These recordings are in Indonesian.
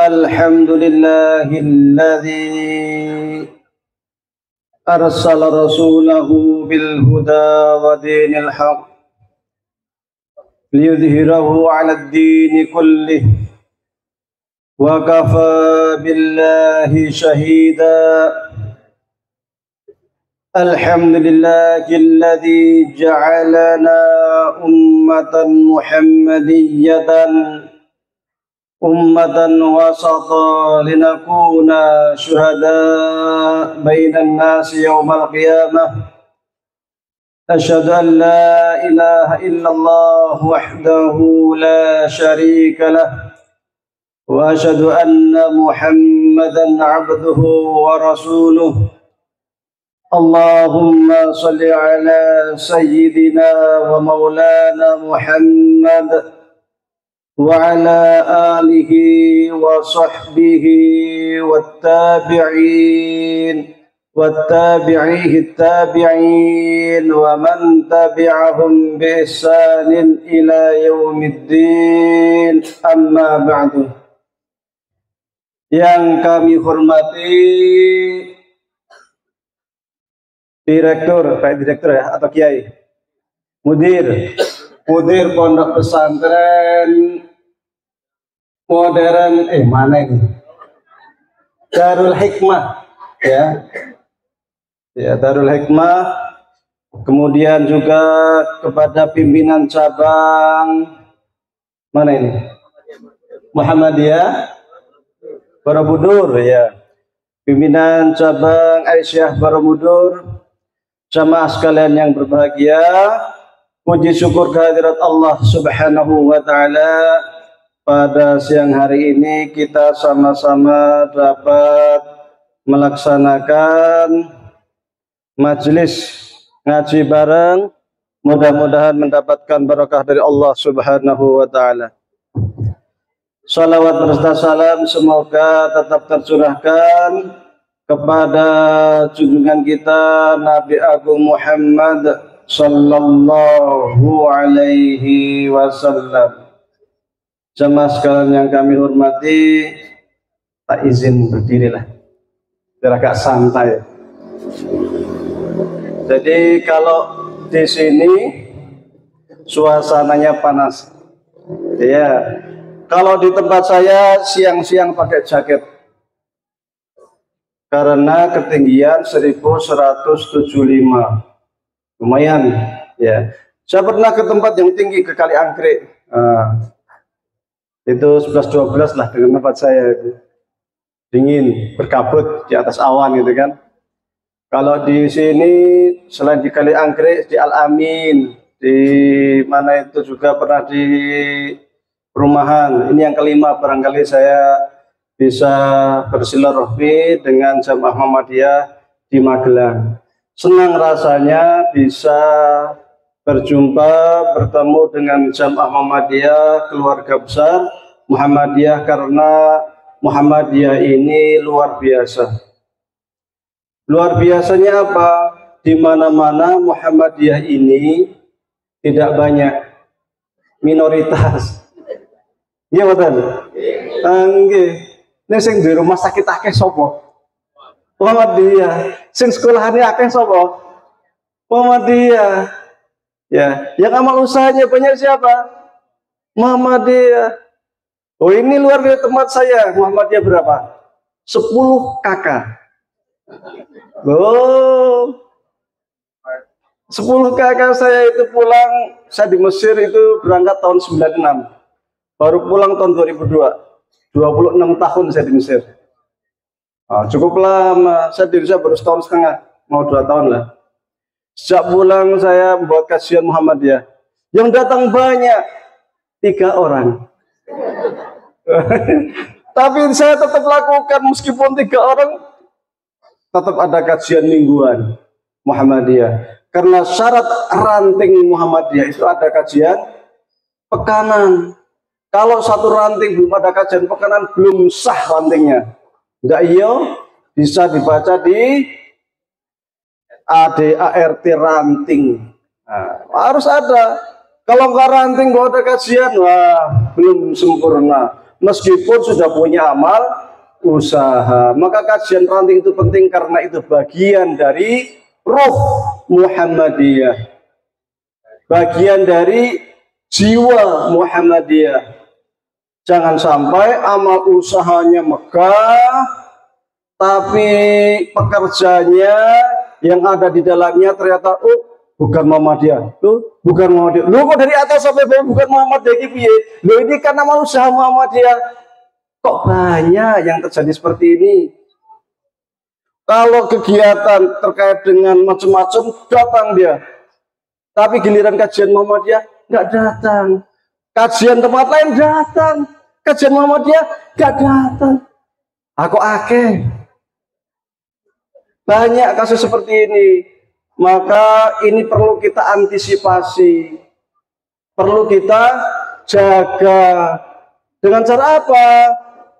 الحمد لله الذي أرسل رسوله بالهدى ودين الحق ليظهره على الدين كله وكفى بالله شهيدا. الحمد لله الذي جعلنا أمة محمدية أمة وسطا لنكون شهداء بين الناس يوم القيامة. أشهد أن لا إله إلا الله وحده لا شريك له وأشهد أن محمدا عبده ورسوله. اللهم صل على سيدنا ومولانا محمد وعلى آله وصحبه والتابعين ومن تبعهم بإحسان إلى يوم الدين. أما بعد. Yang kami hormati Direktur, Pak Direktur ya, atau Kiai, Mudir Pondok Pesantren Modern, mana ini? Darul Hikmah, ya, Darul Hikmah. Kemudian juga kepada pimpinan cabang mana ini? Muhammadiyah Borobudur, ya. Pimpinan cabang Aisyah Borobudur. Jamaah sekalian yang berbahagia, puji syukur kehadirat Allah Subhanahu wa Ta'ala. Pada siang hari ini kita sama-sama dapat melaksanakan majelis ngaji bareng. Mudah-mudahan mendapatkan barakah dari Allah Subhanahu wa Ta'ala. Salawat berserta salam semoga tetap tercurahkan kepada junjungan kita Nabi Agung Muhammad sallallahu alaihi wasallam. Jamaah sekalian yang kami hormati, tak izin berdirilah biar agak santai. Jadi kalau di sini suasananya panas, ya. Kalau di tempat saya siang-siang pakai jaket karena ketinggian 1175, lumayan, ya. Saya pernah ke tempat yang tinggi, ke Kali Anggrek, itu 11-12 lah dengan tempat saya itu. Dingin, berkabut di atas awan gitu kan. Kalau di sini selain di Kali Anggrek, di Al Amin, di mana itu juga pernah di perumahan. Ini yang kelima barangkali saya bisa bersilaturahmi dengan Jamaah Muhammadiyah di Magelang. Senang rasanya bisa berjumpa, bertemu dengan Jamaah Muhammadiyah, keluarga besar Muhammadiyah, karena Muhammadiyah ini luar biasa. Luar biasanya apa? Di mana-mana Muhammadiyah ini tidak banyak, minoritas. Iya betul. Nggih. Nek sing di rumah sakit akeh sapa? Muhammadiyah. Sing sekolahane akeh sapa? Muhammadiyah. Ya, yang amal usahanya banyak siapa? Muhammadiyah. Oh, ini luar biasa tempat saya. Muhammadiyah berapa? 10 kakak. Oh. 10 kakak saya itu pulang, saya di Mesir itu berangkat tahun 96. Baru pulang tahun 2002, 26 tahun saya di Mesir. Cukup lama, saya di Indonesia baru setahun setengah, mau 2 tahun lah. Sejak pulang saya membuat kajian Muhammadiyah. Yang datang banyak, 3 orang. Tapi saya tetap lakukan, meskipun 3 orang, tetap ada kajian mingguan Muhammadiyah. Karena syarat ranting Muhammadiyah itu ada kajian pekanan. Kalau satu ranting belum ada kajian pekanan, belum sah rantingnya. Enggak, iya, bisa dibaca di ADART ranting. Harus ada. Kalau nggak ranting, nggak ada kajian, wah, belum sempurna. meskipun sudah punya amal usaha. Maka kajian ranting itu penting karena itu bagian dari ruh Muhammadiyah, bagian dari jiwa Muhammadiyah. Jangan sampai amal usahanya megah, tapi pekerjanya yang ada di dalamnya ternyata bukan Muhammadiyah. Bukan Muhammadiyah. Kok dari atas sampai bawah bukan Muhammadiyah gitu ya. Ini kan amal usaha Muhammadiyah. Kok banyak yang terjadi seperti ini? Kalau kegiatan terkait dengan macam-macam datang dia, tapi giliran kajian Muhammadiyah nggak datang. Kajian tempat lain datang, kajian Muhammadiyah nggak datang. Aku akeh. Banyak kasus seperti ini. Maka ini perlu kita antisipasi, perlu kita jaga. Dengan cara apa?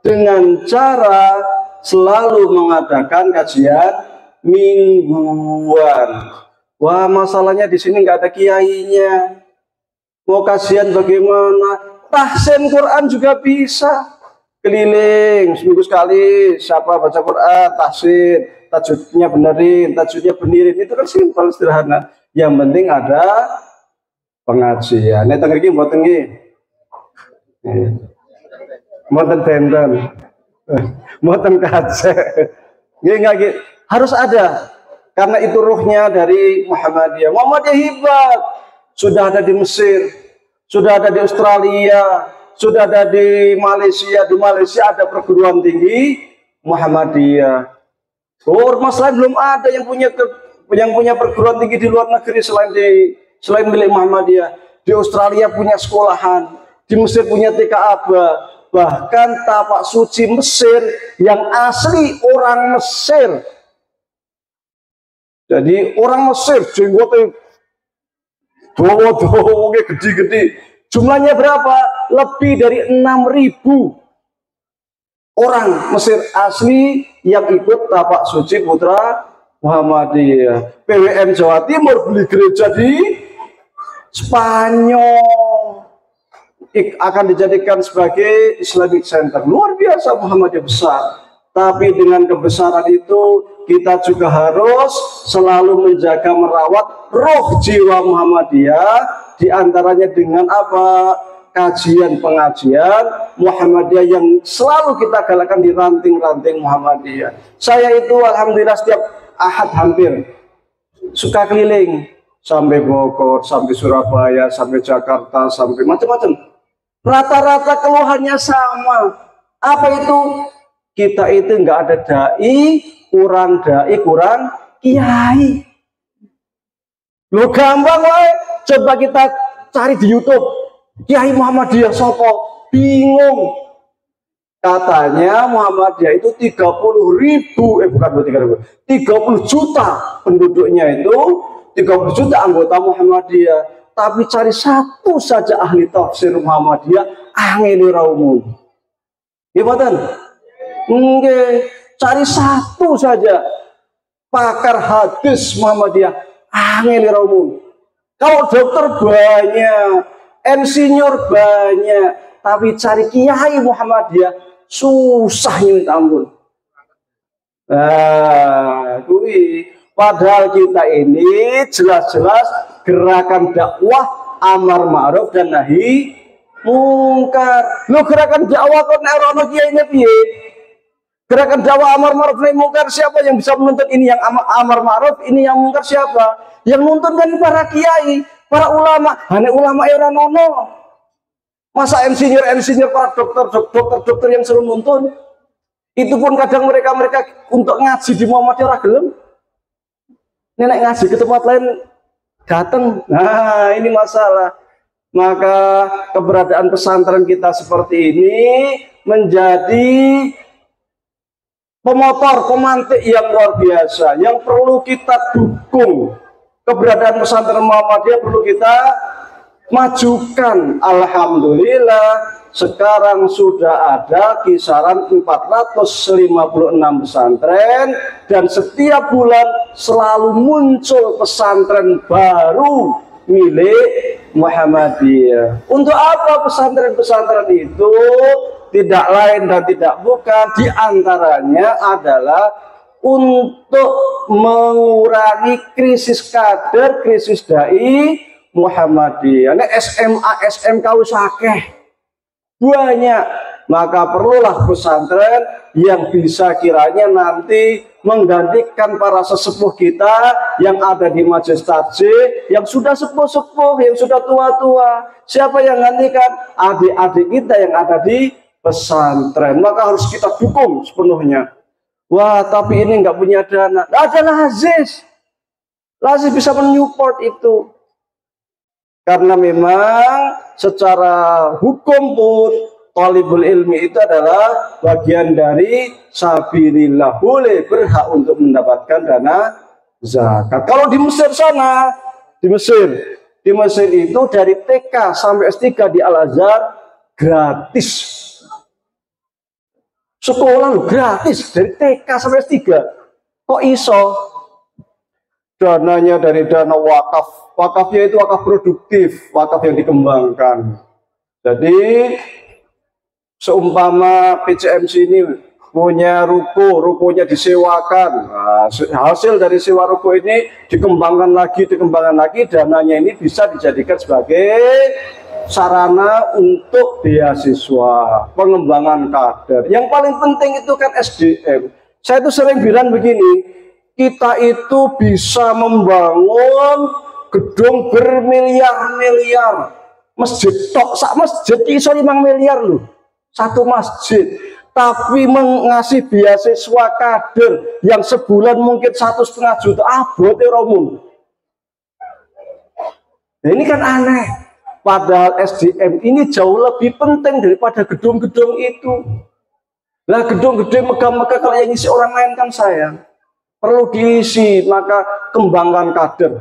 Dengan cara selalu mengadakan kajian mingguan. Wah, masalahnya di sini nggak ada kiainya. Mau kajian bagaimana? Tahsin Quran juga bisa. Keliling seminggu sekali, siapa baca Quran, tahsin, tajwidnya benerin, tajwidnya benerin. Itu kan simpel, sederhana. Yang penting ada pengajian. Ini tengah ini buat tinggi. Mboten benten. Mboten kace. Nggih harus ada. Karena itu ruhnya dari Muhammadiyah. Muhammadiyah hebat. Sudah ada di Mesir, sudah ada di Australia, sudah ada di Malaysia. Di Malaysia ada perguruan tinggi Muhammadiyah. Mas lain belum ada yang punya perguruan tinggi di luar negeri selain milik Muhammadiyah. Di Australia punya sekolahan, di Mesir punya TK Aba, bahkan tapak suci Mesir yang asli orang Mesir. Jadi orang Mesir jenggotnya dowo gede-gede. Jumlahnya berapa? Lebih dari 6.000 orang Mesir asli yang ikut tapak suci putra Muhammadiyah. PWM Jawa Timur beli gereja di Spanyol, akan dijadikan sebagai Islamic Center. Luar biasa Muhammadiyah besar. Tapi dengan kebesaran itu kita juga harus selalu menjaga merawat roh jiwa Muhammadiyah, diantaranya dengan apa? Kajian pengajian Muhammadiyah yang selalu kita galakkan di ranting-ranting Muhammadiyah. Saya itu alhamdulillah setiap Ahad hampir suka keliling sampai Bogor, sampai Surabaya, sampai Jakarta, sampai macam-macam. Rata-rata keluhannya sama. Apa itu? Kita itu nggak ada dai, kurang kiai. Lo gampang wae. Coba kita cari di YouTube. Kiai Muhammadiyah sopo, bingung. Katanya Muhammadiyah itu 30 juta penduduknya itu, 30 juta anggota Muhammadiyah. Tapi cari satu saja ahli tafsir Muhammadiyah, angel raumun. Gimana? Nggih, cari satu saja pakar hadis Muhammadiyah, angel raumun. Kalau dokter banyak, insinyur banyak, tapi cari kiai Muhammadiyah susah minta ampun. Padahal kita ini jelas-jelas gerakan dakwah amar ma'ruf dan nahi mungkar. Lu gerakan dakwah kok nek ora kiai piye? Gerakan dakwah amar ma'ruf nahi mungkar, siapa yang bisa menuntut ini yang amar ma'ruf, ini yang mungkar siapa? Yang nuntun kan para kiai, para ulama. Hanya ulama ora nono. Masa insinyur para dokter yang selalu nuntun? Itu pun kadang mereka untuk ngaji di Muhammadiyah ora gelem. Nenek ngaji ke tempat lain datang. Nah, ini masalah. Maka keberadaan pesantren kita seperti ini menjadi pemotor, pemantik yang luar biasa, yang perlu kita dukung. Keberadaan pesantren Muhammadiyah perlu kita majukan. Alhamdulillah sekarang sudah ada kisaran 456 pesantren, dan setiap bulan selalu muncul pesantren baru milik Muhammadiyah. Untuk apa pesantren-pesantren itu? tidak lain dan tidak bukan, diantaranya adalah untuk mengurangi krisis kader, krisis dai Muhammadiyah. Ini SMA, SMK usakeh banyak, maka perlulah pesantren yang bisa kiranya nanti menggantikan para sesepuh kita yang ada di majelis takjil, yang sudah sepuh-sepuh, yang sudah tua-tua. Siapa yang gantikan? Adik-adik kita yang ada di pesantren. Maka harus kita dukung sepenuhnya. Wah, tapi ini nggak punya dana. Nggak ada Lazis. Lazis bisa menyupport itu. Karena memang secara hukum pun talibul ilmi itu adalah bagian dari sabilillah, boleh berhak untuk mendapatkan dana zakat. Kalau di Mesir sana, di Mesir itu dari TK sampai S3 di Al-Azhar gratis. Sekolah lu gratis dari TK sampai S3. Kok iso? Dananya dari dana wakaf. Wakafnya itu wakaf produktif, wakaf yang dikembangkan. Jadi seumpama PCMC ini punya ruko, rukonya disewakan. Nah, hasil dari sewa ruko ini dikembangkan lagi, dananya ini bisa dijadikan sebagai sarana untuk beasiswa, pengembangan kader. Yang paling penting itu kan SDM. Saya itu sering bilang begini, kita itu bisa membangun gedung bermiliar-miliar. Masjid tok, sak masjid iso 5 miliar loh. Satu masjid. Tapi mengasih beasiswa kader yang sebulan mungkin 1,5 juta. Abote romul. Nah, ini kan aneh. Padahal SDM ini jauh lebih penting daripada gedung-gedung itu. Lah gedung-gedung megah-megah kalau yang isi orang lain kan sayang. Perlu diisi, maka kembangkan kader,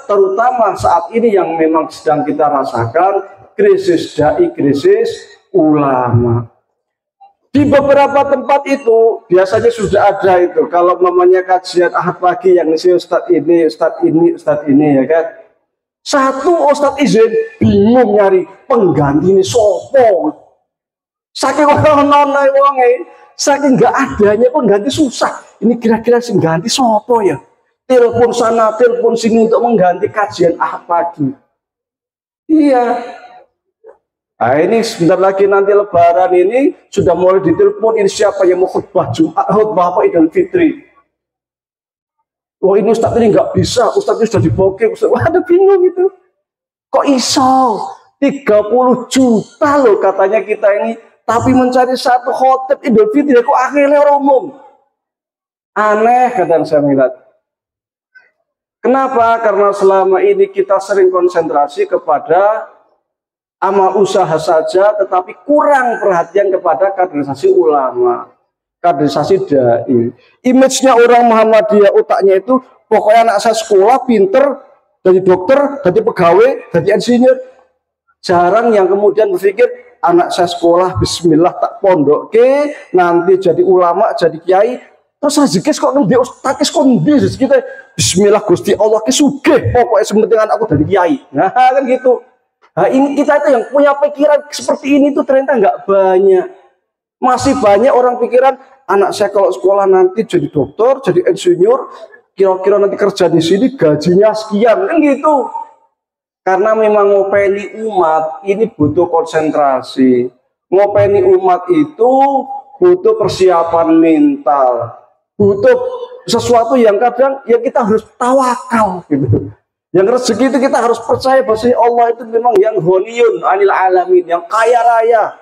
terutama saat ini yang memang sedang kita rasakan, krisis dai, krisis ulama. Di beberapa tempat itu biasanya sudah ada itu, kalau namanya kajian Ahad pagi yang isi Ustadz ini ya kan. Satu Ustadz izin bingung nyari pengganti ini sopo. Saking orang nonai wonge, saking nggak adanya pengganti susah. Ini kira-kira sing ganti sopo ya? Telepon sana, telepon sini untuk mengganti kajian Ahad pagi. Iya. Nah ini sebentar lagi nanti Lebaran ini sudah mulai ditelepon ini siapa yang mau khutbah Jumat, khutbah apa Idul Fitri. Wah ini Ustadz ini nggak bisa, Ustadz ini sudah dibokeh, wah ada bingung itu. Kok iso? 30 juta loh katanya kita ini, tapi mencari satu khotib Idul Fitri kok akhirnya orang umum. Aneh kadang saya melihat. Kenapa? Karena selama ini kita sering konsentrasi kepada amal usaha saja, tetapi kurang perhatian kepada kaderisasi ulama. Kaderisasi dai. Image-nya orang Muhammadiyah otaknya itu pokoknya anak saya sekolah pinter, jadi dokter, jadi pegawai, jadi insinyur. Jarang yang kemudian berpikir anak saya sekolah bismillah tak pondok ke nanti jadi ulama, jadi kiai. Terus rezeki kok ngendi ustaz kok ngendi rezeki bismillah Gusti Allah ki sugih pokoknya sementing aku dari kiai. Nah kan gitu. Nah, ini kita itu yang punya pikiran seperti ini tuh ternyata nggak banyak. Masih banyak orang pikiran anak saya kalau sekolah nanti jadi dokter, jadi insinyur, kira-kira nanti kerja di sini gajinya sekian, kan gitu. Karena memang ngopeni umat ini butuh konsentrasi. Ngopeni umat itu butuh persiapan mental, butuh sesuatu yang kadang ya kita harus tawakal gitu. Yang rezeki itu kita harus percaya bahwa Allah itu memang yang ghaniyun 'anil alamin, yang kaya raya.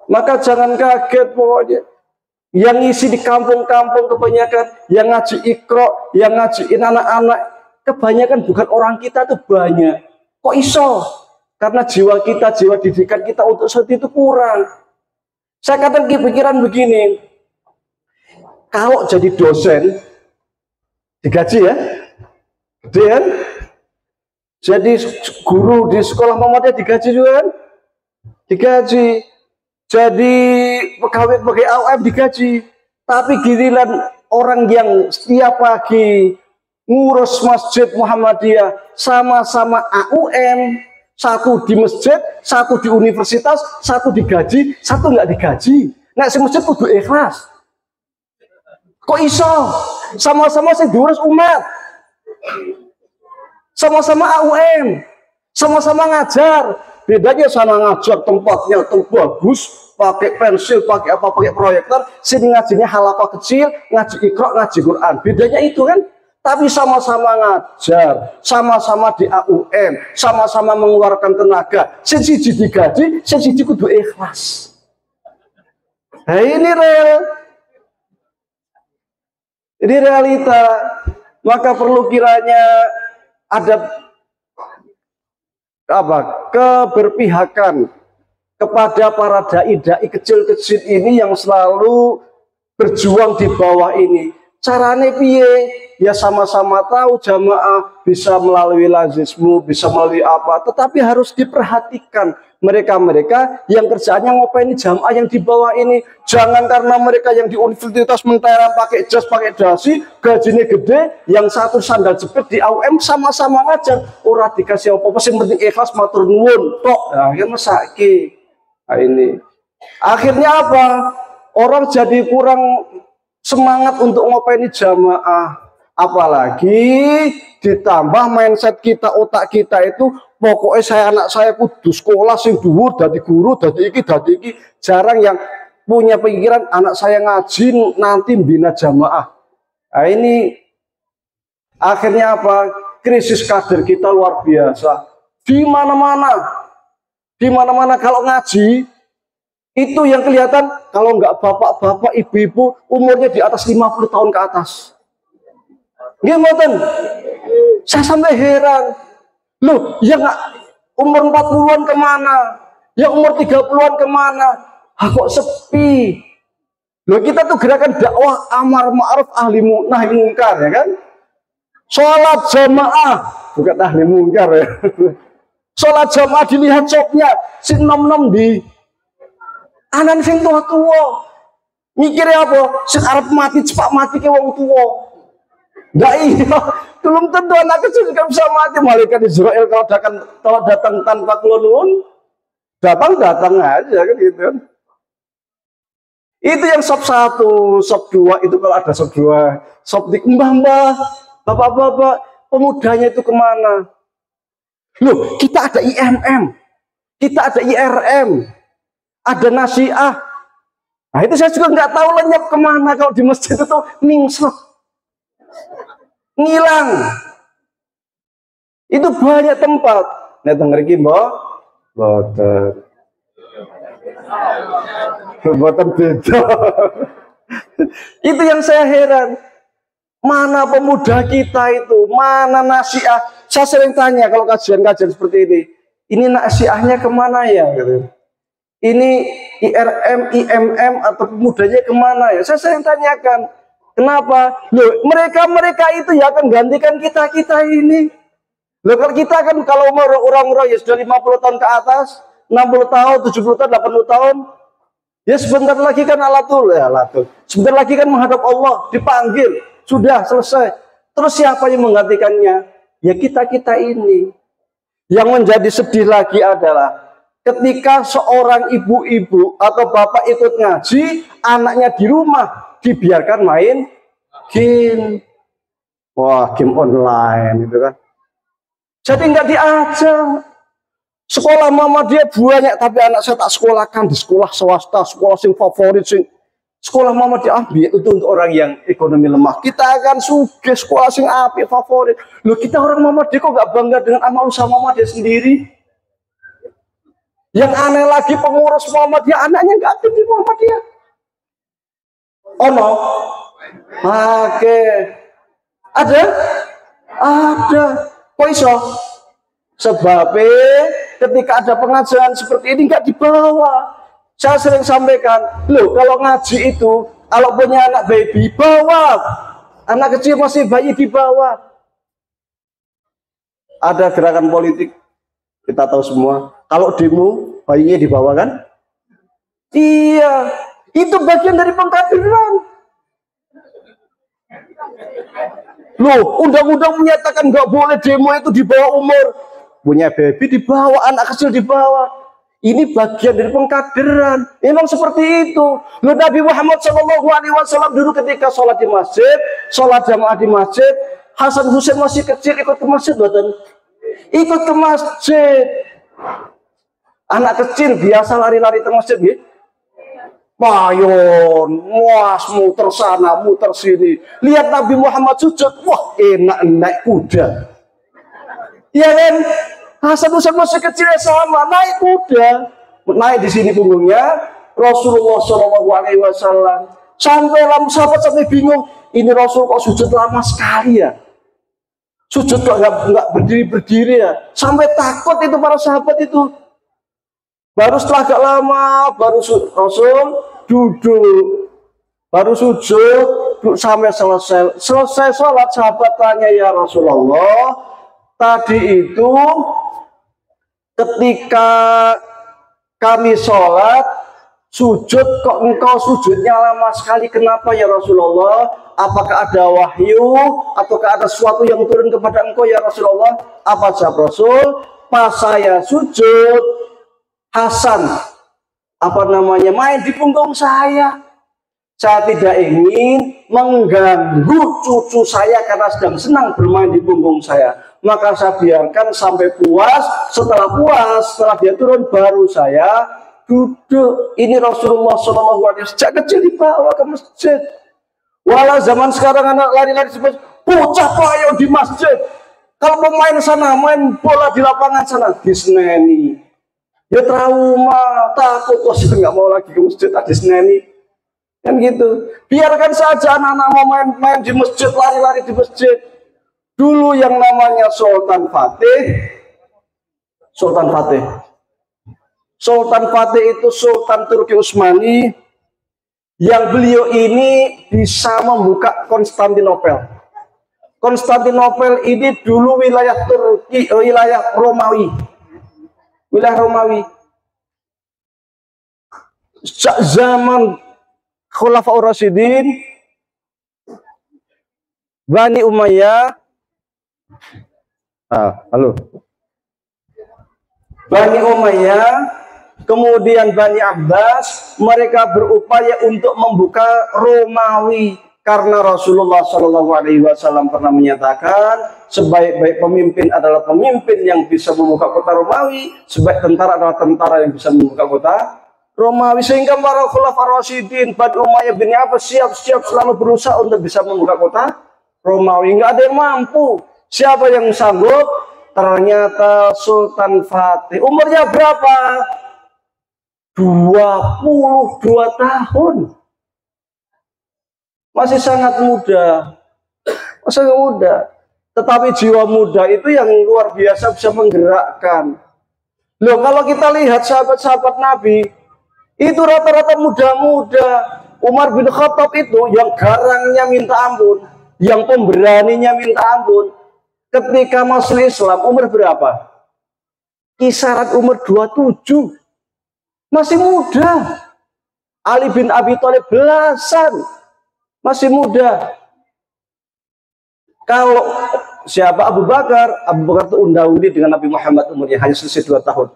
Maka jangan kaget pokoknya. Yang ngisi di kampung-kampung kebanyakan, yang ngaji Iqra, yang ngajiin anak-anak, kebanyakan bukan orang kita tuh banyak. Kok iso? Karena jiwa kita, jiwa didikan kita untuk saat itu kurang. Saya kadang kepikiran begini, kalau jadi dosen, digaji ya, gede kan? Jadi guru di sekolah Muhammadiyah digaji juga kan? Digaji. Jadi pegawai AUM digaji, tapi giliran orang yang setiap pagi ngurus masjid Muhammadiyah sama-sama AUM, Satu di masjid, satu di universitas, satu digaji, satu nggak digaji. Nah, si masjid kudu ikhlas. Kok iso? Sama-sama sing diurus umat. Sama-sama AUM. Sama-sama ngajar. Bedanya sana ngajar tempatnya tuh bagus, pakai pensil, pakai apa, pakai proyektor. Sini ngajinya halaqah kecil, ngaji Iqra, ngaji Quran. Bedanya itu kan. Tapi sama-sama ngajar, sama-sama di AUM, sama-sama mengeluarkan tenaga. Siji digaji, siji kudu ikhlas. Nah ini real. Ini realita. Maka perlu kiranya ada keberpihakan kepada para dai-dai kecil-kecil ini yang selalu berjuang di bawah ini. Carane piye? Ya sama-sama tahu jamaah bisa melalui lazismu, bisa melalui apa, tetapi harus diperhatikan mereka-mereka yang kerjaannya ngopeni jamaah yang di bawah ini. Jangan karena mereka yang di universitas menterang pakai jas, pakai dasi, gajinya gede, yang satu sandal jepit di AUM sama-sama ngajar, ora dikasih apa-apa, yang penting ikhlas matur nuwun tok. Nah, ya mesake. Nah, ini akhirnya apa? Orang jadi kurang semangat untuk ngopeni jamaah. Apalagi ditambah mindset kita, otak kita itu pokoknya anak saya kudu sekolah sing dhuwur, dadi guru, dadi iki. Jarang yang punya pikiran anak saya ngaji nanti bina jamaah. Nah, ini akhirnya apa? Krisis kader kita luar biasa. Di mana-mana kalau ngaji itu yang kelihatan kalau nggak bapak-bapak, ibu-ibu umurnya di atas 50 tahun ke atas. Gimana? Saya sampai heran. Loh, yang umur 40-an kemana? Yang umur 30-an kemana? Kok sepi? Loh, kita tuh gerakan dakwah amar ma'ruf nahi mungkar, ya kan? Sholat jamaah, bukan ahli mungkar ya. Sholat jamaah dilihat copnya, si nom-nom di anan sing tua-tua. Mikirnya apa? Sing arep mati cepat mati ke wong tua. Nggak iya, belum tentu anak kecil juga bisa mati. Malaikat Israel kalau datang tanpa kulunun, datang aja kan gitu. Itu yang sop 1, sop 2 itu kalau ada sop 2, sop di mbah, bapak-bapak, pemudanya itu kemana? Loh, kita ada IMM, kita ada IRM, ada nasiah. Nah itu saya juga nggak tahu lenyap kemana kalau di masjid itu ningslek. Ngilang. Itu banyak tempat. Nek teng mriki boten beda. Itu yang saya heran. Mana pemuda kita itu? Mana nasiah? Saya sering tanya kalau kajian-kajian seperti ini. Ini nasiahnya kemana ya? Ini IRM, IMM atau pemudanya kemana ya? Saya sering tanyakan. Kenapa? Loh, mereka itu ya akan gantikan kita ini. Loh, kalau kita kan kalau orang-orang ya sudah 50 tahun ke atas, 60 tahun, 70 tahun, 80 tahun, ya sebentar lagi kan alatul. Sebentar lagi kan menghadap Allah, dipanggil, sudah selesai. Terus siapa yang menggantikannya? Ya kita ini. Yang menjadi sedih lagi adalah ketika seorang ibu-ibu atau bapak ikut ngaji, anaknya di rumah dibiarkan main game. Wah, game online itu kan. Jadi nggak diajak. Sekolah mama dia banyak, tapi anak saya tak sekolahkan di sekolah swasta, sekolah sing favorit sing. Sekolah mama diambil itu untuk orang yang ekonomi lemah. Kita akan sugih sekolah sing apik favorit. Loh, kita orang mama dia kok nggak bangga dengan amal usaha mama dia sendiri? Yang aneh lagi pengurus mama dia anaknya nggak aktif di mama dia. Oh no, oke, ada, kok iso? Sebabnya ketika ada pengajaran seperti ini nggak dibawa. Saya sering sampaikan, loh kalau ngaji itu, kalau punya anak baby bawa, anak kecil masih bayi dibawa. Ada gerakan politik, kita tahu semua. Kalau demo, bayinya dibawa kan? Iya. Itu bagian dari pengkaderan. Loh, undang-undang menyatakan nggak boleh demo itu di bawah umur punya baby dibawa, anak kecil dibawa. Ini bagian dari pengkaderan. Memang seperti itu. Loh, Nabi Muhammad SAW dulu ketika sholat di masjid, sholat jamaah di masjid, Hasan Husain masih kecil ikut ke masjid, bukan? Ikut ke masjid. Anak kecil biasa lari-lari ke masjid, gitu. Payon, muas, muter sana, muter sini. Lihat Nabi Muhammad sujud, wah enak naik kuda. Iya kan? Hasan Husain masih kecil sama naik kuda, naik di sini punggungnya Rasulullah SAW. Sampai sahabat sampai bingung, ini Rasul kok sujud lama sekali ya? Sujud kok nggak berdiri ya? Sampai takut itu para sahabat itu. Baru setelah agak lama, baru Rasul duduk, baru sujud, sampai selesai sholat. Sahabat tanya, ya Rasulullah, tadi itu ketika kami sholat sujud kok engkau sujudnya lama sekali, kenapa ya Rasulullah? Apakah ada wahyu ataukah ada sesuatu yang turun kepada engkau ya Rasulullah? Apa jawab Rasul? Pas saya sujud, Hasan main di punggung saya. Saya tidak ingin mengganggu cucu saya karena sedang senang bermain di punggung saya. Maka saya biarkan sampai puas. Setelah puas, setelah dia turun, baru saya duduk. Ini Rasulullah SAW sejak kecil dibawa ke masjid. Walau zaman sekarang anak lari-lari di masjid, bocah payung di masjid. Kalau mau main sana, main bola di lapangan sana, diseneni. Ya trauma, takut, wah saya nggak mau lagi ke masjid, diseneni. Kan gitu. Biarkan saja anak-anak mau main di masjid, lari-lari di masjid. Dulu yang namanya Sultan Fatih itu Sultan Turki Utsmani, yang beliau ini bisa membuka Konstantinopel. Konstantinopel ini dulu wilayah Turki, wilayah Romawi. Sejak zaman Khulafaur Rasyidin, Bani Umayyah, Bani Umayyah, kemudian Bani Abbas, mereka berupaya untuk membuka Romawi karena Rasulullah SAW pernah menyatakan sebaik-baik pemimpin adalah pemimpin yang bisa membuka kota Romawi, sebaik tentara adalah tentara yang bisa membuka kota Romawi. Sehingga para Khulafaur Rasyidin, Bani Umayyah bin Abbas siap-siap selalu berusaha untuk bisa membuka kota Romawi. Nggak ada yang mampu. Siapa yang sanggup? Ternyata Sultan Fatih. Umurnya berapa? 22 tahun. Masih sangat muda. Tetapi jiwa muda itu yang luar biasa bisa menggerakkan. Loh, kalau kita lihat sahabat-sahabat Nabi, itu rata-rata muda-muda. Umar bin Khattab itu yang garangnya minta ampun, yang pemberaninya minta ampun. Ketika masuk Islam, umur berapa? Kisaran umur 27. Masih muda. Ali bin Abi Thalib belasan. Masih muda. Kalau siapa Abu Bakar itu undang-undang dengan Nabi Muhammad umurnya hanya selisih 2 tahun.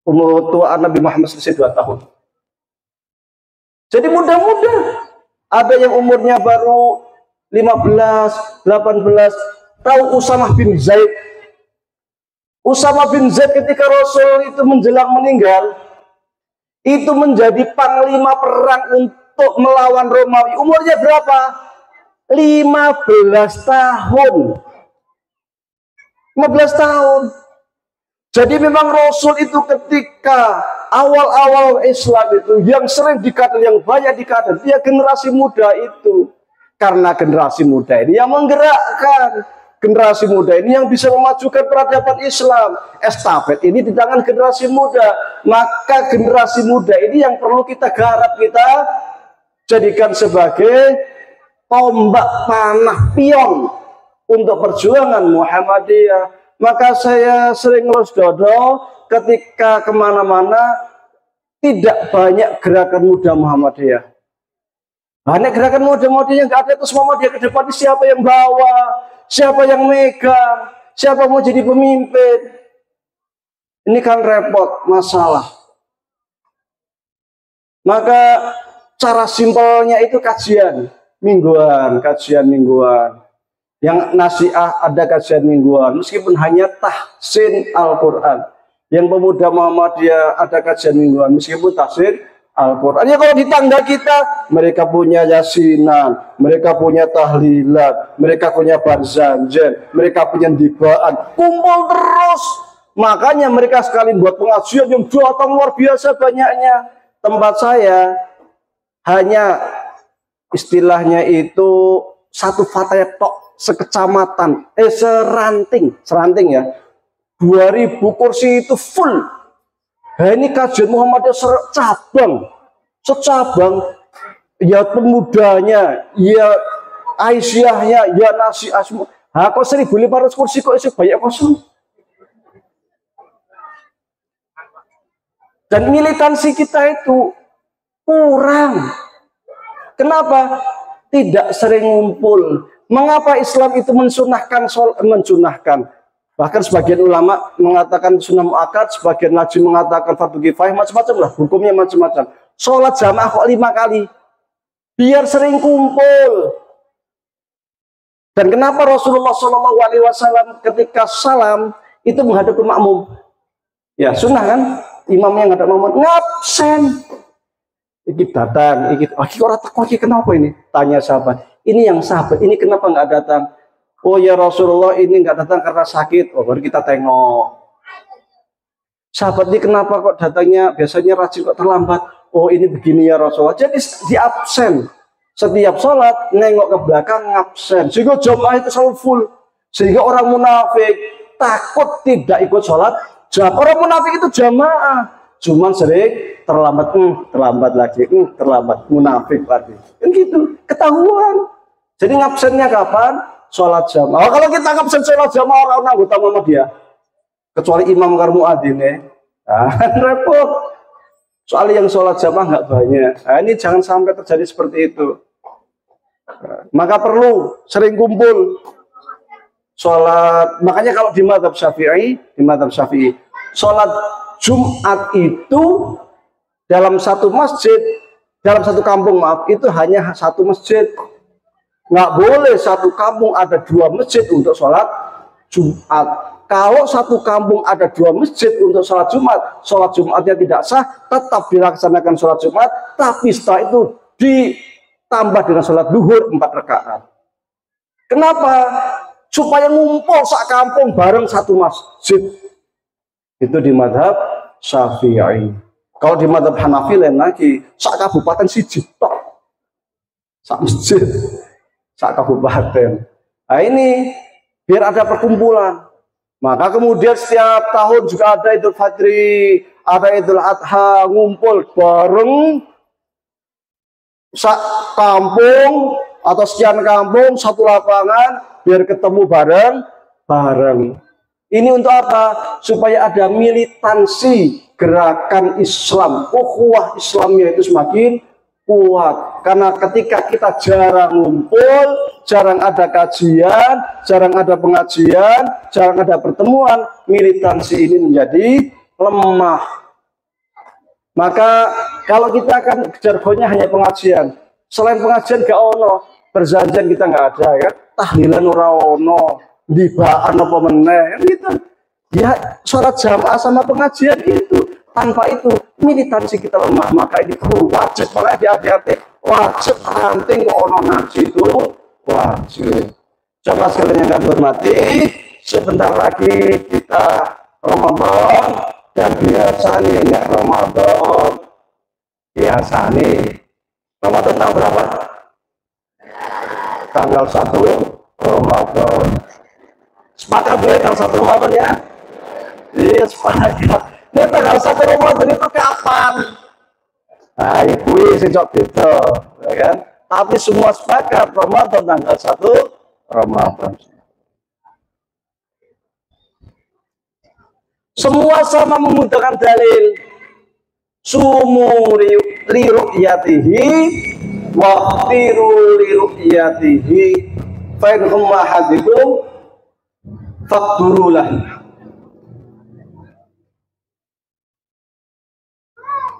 Umur tua Nabi Muhammad selisih 2 tahun. Jadi muda-muda. Ada yang umurnya baru 15, 18. Tahu Usamah bin Zaid? Usamah bin Zaid ketika Rasul itu menjelang meninggal, itu menjadi panglima perang untuk melawan Romawi. Umurnya berapa? 15 tahun. 15 tahun. Jadi memang Rasul itu ketika awal-awal Islam itu yang sering dikader, yang banyak dikader, dia generasi muda itu. Karena generasi muda ini yang menggerakkan, generasi muda ini yang bisa memajukan peradaban Islam. Estafet ini di tangan generasi muda. Maka generasi muda ini yang perlu kita garap, kita jadikan sebagai tombak panah pion untuk perjuangan Muhammadiyah. Maka saya sering ngelus dodo ketika kemana-mana, tidak banyak gerakan muda Muhammadiyah. Banyak gerakan muda-mudanya nggak ada, itu semua dia ke depan. Siapa yang bawa, siapa yang megang, Siapa mau jadi pemimpin? Ini kan repot, masalah. Maka cara simpelnya itu kajian mingguan. Yang nasiah ada kajian mingguan, meskipun hanya tahsin Al-Quran. Yang pemuda Muhammadiyah ada kajian mingguan, meskipun tahsin Al-Quran. Ya kalau di tangga kita, mereka punya yasinan, mereka punya tahlilan, mereka punya barzanjen, mereka punya dibaan, kumpul terus. Makanya mereka sekali buat pengajian yang datang luar biasa banyaknya. Tempat saya hanya istilahnya itu satu fatayat tok, sekecamatan, seranting ya. 2000 kursi itu full. Nah, ini kajian Muhammadiyah secabang, ya pemudanya, ya Aisyahnya, ya nasihat semua. Nah, kok 1500 kursi kok isi banyak kosong. Dan militansi kita itu kurang. Kenapa? Tidak sering ngumpul. Mengapa Islam itu mensunahkan? Bahkan sebagian ulama mengatakan sunnah muakkad, sebagian lagi mengatakan fardu kifayah, macam-macam lah, hukumnya macam-macam. Sholat jamaah kok 5 kali? Biar sering kumpul. Dan kenapa Rasulullah SAW ketika salam itu menghadap ke makmum? Ya sunnah kan? Imamnya ngadap makmum, ngabsen. Iki datang, iki orang takwa, kenapa ini? Tanya sahabat. Ini yang sahabat, ini kenapa nggak datang? Oh ya Rasulullah, ini nggak datang karena sakit. Oh baru kita tengok. Sahabat ini kenapa kok datangnya biasanya rajin kok terlambat? Oh ini begini ya Rasulullah. Jadi di absen. Setiap sholat nengok ke belakang absen. Sehingga jamaah itu selalu full. Sehingga orang munafik takut tidak ikut sholat. Orang munafik itu jamaah. Cuman sering terlambat lagi, terlambat, munafik lagi. Kan gitu, ketahuan. Jadi ngabsennya kapan? Sholat jamaah. Kalau kita ngabsen sholat jamaah orang anggota Muhammadiyah, kecuali imam karo muadzine, repot. Soalnya yang sholat jamaah nggak banyak. Nah, ini jangan sampai terjadi seperti itu. Maka perlu sering kumpul sholat. Makanya kalau di mazhab Syafi'i, sholat Jumat itu dalam satu masjid, dalam satu kampung, itu hanya satu masjid. Nggak boleh satu kampung ada 2 masjid untuk sholat Jumat. Kalau satu kampung ada 2 masjid untuk sholat Jumatnya tidak sah, tetap dilaksanakan sholat Jumat, tapi setelah itu ditambah dengan sholat duhur 4 rakaat. Kenapa? Supaya ngumpul sak kampung bareng satu masjid. Itu di mazhab Syafi'i. Kalau di mazhab Hanafi lain lagi, sak kabupaten siji tok. Sak masjid, sak kabupaten. Nah ini biar ada perkumpulan. Maka kemudian setiap tahun juga ada Idul Fitri, ada Idul Adha, ngumpul bareng sak kampung atau sekian kampung satu lapangan biar ketemu bareng. Ini untuk apa? Supaya ada militansi gerakan Islam, ukhuwah Islamnya itu semakin kuat. Karena ketika kita jarang ngumpul, jarang ada kajian, jarang ada pengajian, jarang ada pertemuan, militansi ini menjadi lemah. Maka kalau kita akan jargonnya hanya pengajian, selain pengajian gak ono, perjanjian kita nggak ada ya, tahlilan ora ono, dibaan apa meneh gitu. Ya sholat jamaah sama pengajian itu. Tanpa itu militansi kita lemah. Maka ini perlu wajib, makanya hati-hati, wajib ranting ke ono ngaji itu wajib. Coba sekalian yang kami hormati, sebentar lagi kita Ramadan, dan biasanya Ramadan Ramadan tanggal berapa? Tanggal 1 Ramadan. Sepakat gue tanggal 1 Ramadan ya? Iya sepakat. Ini tanggal 1 Ramadan itu kapan? Nah itu sejak itu ya kan? Tapi semua sepakat Ramadan tanggal 1 Ramadan. Semua sama menggunakan dalil sumu li ru'yatihi wa tiru li ru'yatihi fa in humma hadikum Fakturulah.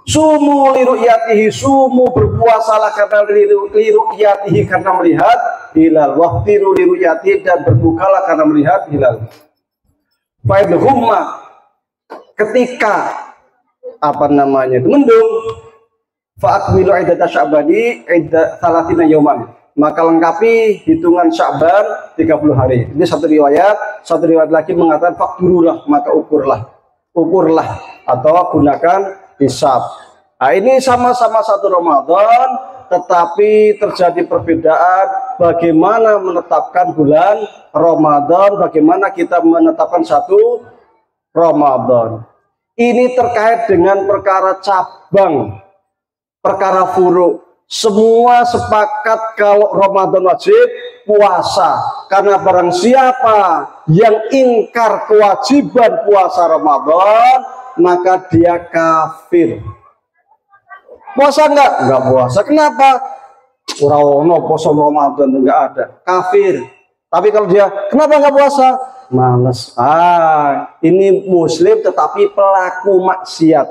Sumu liru'yatihi, sumu berpuasalah karena liru'yatihi, karena melihat hilal. Waftiru liru'yatihi, dan berbukalah karena melihat hilal. Fa'idhumma, ketika mendung, fa'akmilu iddata sya'bani salatina yauman, maka lengkapi hitungan Sya'ban 30 hari. Ini satu riwayat. Satu riwayat lagi mengatakan fakturulah, maka ukurlah atau gunakan hisab. Nah, ini sama-sama satu Ramadan, tetapi terjadi perbedaan bagaimana menetapkan bulan Ramadan, bagaimana kita menetapkan satu Ramadan. Ini terkait dengan perkara cabang, perkara furu. Semua sepakat kalau Ramadan wajib puasa, karena barang siapa yang ingkar kewajiban puasa Ramadan, maka dia kafir. Puasa enggak puasa. Kenapa? Ora-ono puasa Ramadan, enggak ada. Kafir. Tapi kalau dia, kenapa enggak puasa? Males. Ini muslim tetapi pelaku maksiat.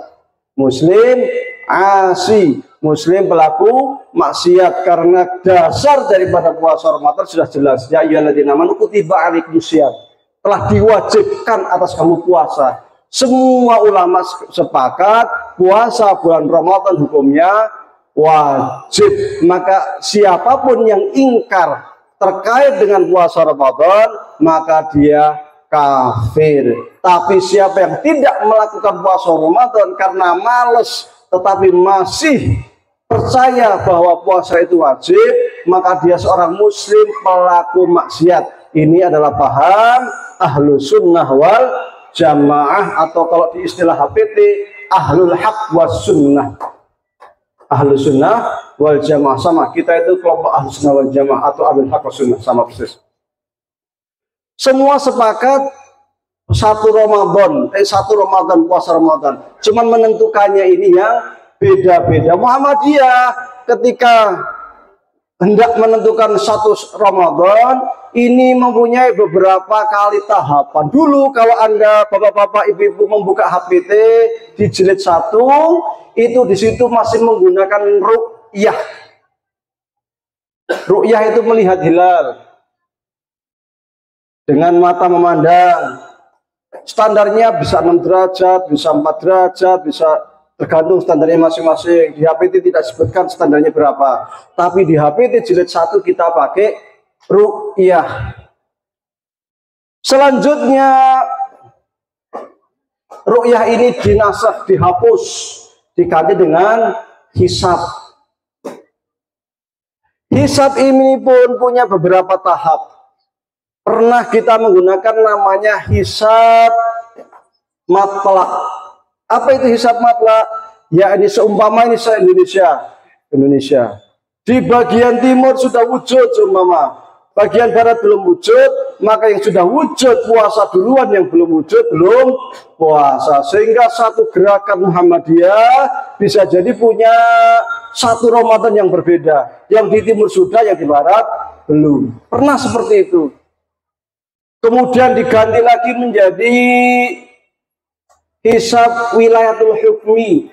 Muslim asi, muslim pelaku maksiat, karena dasar daripada puasa Ramadan sudah jelas. Ya ayyuhalladzina amanu kutiba alaikumusiyam, telah diwajibkan atas kamu puasa. Semua ulama sepakat puasa bulan Ramadan hukumnya wajib. Maka siapapun yang ingkar terkait dengan puasa Ramadan, maka dia kafir. Tapi siapa yang tidak melakukan puasa Ramadan karena males, tetapi masih percaya bahwa puasa itu wajib, maka dia seorang muslim pelaku maksiat. Ini adalah paham ahlu sunnah wal jamaah, atau kalau di istilah HPT ahlul haq was sunnah. Ahlu sunnah wal jamaah sama, kita itu kelompok ahlu sunnah wal jamaah atau ahlul haq was sunnah, sama persis. Semua sepakat satu Ramadan, puasa Ramadan. Cuman menentukannya ini yang beda-beda. Muhammadiyah ketika hendak menentukan satu Ramadan ini mempunyai beberapa kali tahapan. Dulu kalau Anda bapak-bapak ibu-ibu membuka HPT di jilid 1, itu di situ masih menggunakan ru'yah. Ru'yah itu melihat hilal dengan mata memandang. Standarnya bisa 6 derajat, bisa 4 derajat, bisa tergantung standarnya masing-masing. Di HPT tidak sebutkan standarnya berapa, tapi di HPT jilid 1 kita pakai ru'yah. Selanjutnya ru'yah ini dinasakh, dihapus, diganti dengan hisab. Hisab ini pun punya beberapa tahap. Pernah kita menggunakan namanya hisab matlaq. Apa itu hisab matlaq? Ya, ini seumpama ini Indonesia. Di bagian timur sudah wujud seumpama, bagian barat belum wujud, maka yang sudah wujud puasa duluan, yang belum wujud belum puasa. Sehingga satu gerakan Muhammadiyah bisa jadi punya satu Ramadan yang berbeda. Yang di timur sudah, yang di barat belum. Pernah seperti itu. Kemudian diganti lagi menjadi hisab wilayatul hukmi.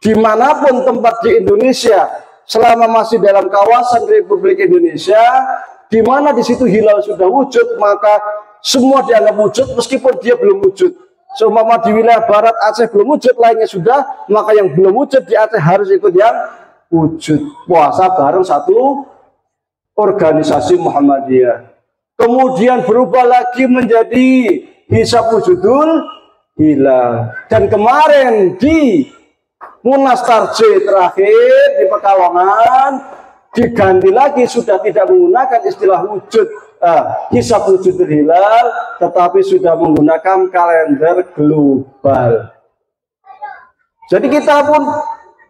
Dimanapun tempat di Indonesia, selama masih dalam kawasan Republik Indonesia, di mana di situ hilal sudah wujud, maka semua dianggap wujud meskipun dia belum wujud. Seumpama di wilayah barat Aceh belum wujud, lainnya sudah, maka yang belum wujud di Aceh harus ikut yang wujud. Puasa bareng satu organisasi Muhammadiyah. Kemudian berubah lagi menjadi hisab wujudul hilal. Dan kemarin di Munas Tarjih terakhir di Pekalongan diganti lagi, sudah tidak menggunakan istilah wujud hisab wujudul hilal, tetapi sudah menggunakan kalender global. Jadi kita pun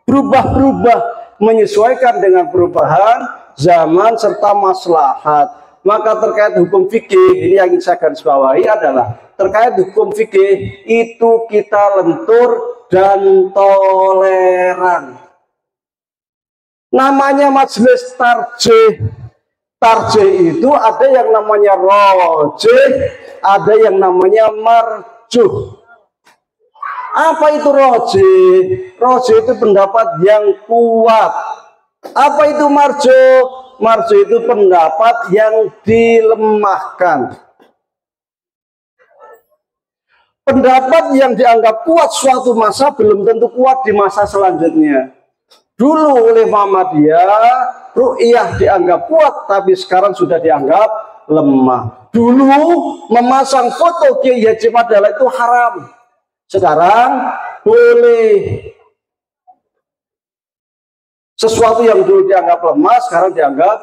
berubah-berubah menyesuaikan dengan perubahan zaman serta maslahat. Maka terkait hukum fikih, ini yang ingin saya garis bawahi adalah terkait hukum fikih itu kita lentur dan toleran. Namanya majelis tarjih, Tarjih itu ada yang namanya rojih, ada yang namanya marjuh. Apa itu rojih? Rojih itu pendapat yang kuat. Apa itu marjuh? Marjuh itu pendapat yang dilemahkan. Pendapat yang dianggap kuat suatu masa belum tentu kuat di masa selanjutnya. Dulu oleh Muhammadiyah, ru'yah dianggap kuat, tapi sekarang sudah dianggap lemah. Dulu memasang foto Kiai Haji Madala itu haram. Sekarang boleh. Sesuatu yang dulu dianggap lemah, sekarang dianggap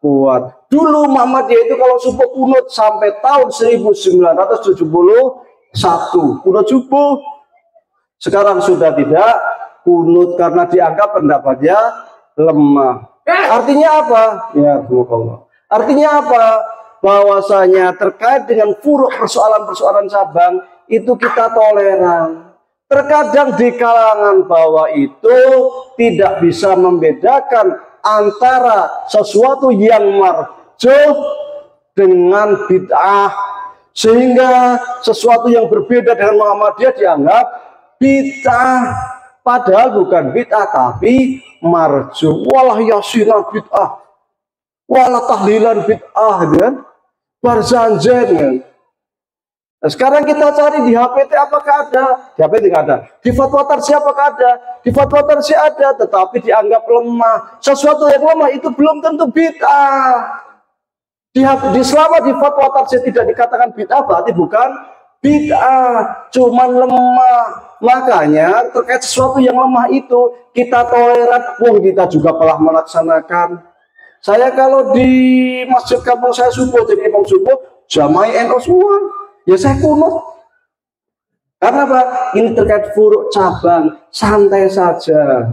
kuat. Dulu Muhammadiyah itu kalau subuh kunut sampai tahun 1971, kunut subuh. Sekarang sudah tidak kunut karena dianggap pendapatnya lemah. Artinya apa? Ya, Allah. Artinya apa? Bahwasanya terkait dengan furuk persoalan-persoalan cabang itu kita toleran. Terkadang di kalangan bawah itu tidak bisa membedakan antara sesuatu yang marjuh dengan bid'ah, sehingga sesuatu yang berbeda dengan Muhammadiyah dianggap bid'ah. Padahal bukan bid'ah tapi marjuh. Walah yasinan bid'ah, walah tahlilan bid'ah, kan? Barzanjen, kan? Nah, sekarang kita cari di HPT apakah ada? Di HPT tidak ada. Di fatwa tarsi apakah ada? Di fatwa tarsi ada, tetapi dianggap lemah. Sesuatu yang lemah itu belum tentu bid'ah. Selama di fatwa tarsi tidak dikatakan bid'ah, berarti bukan bid'ah, cuman lemah. Makanya terkait sesuatu yang lemah itu kita toleran. Wong kita juga telah melaksanakan. Saya kalau di masjid kampung saya subuh jadi imam subuh, jamaah NU semua, ya saya kunut. Karena apa? Ini terkait furuk cabang, santai saja,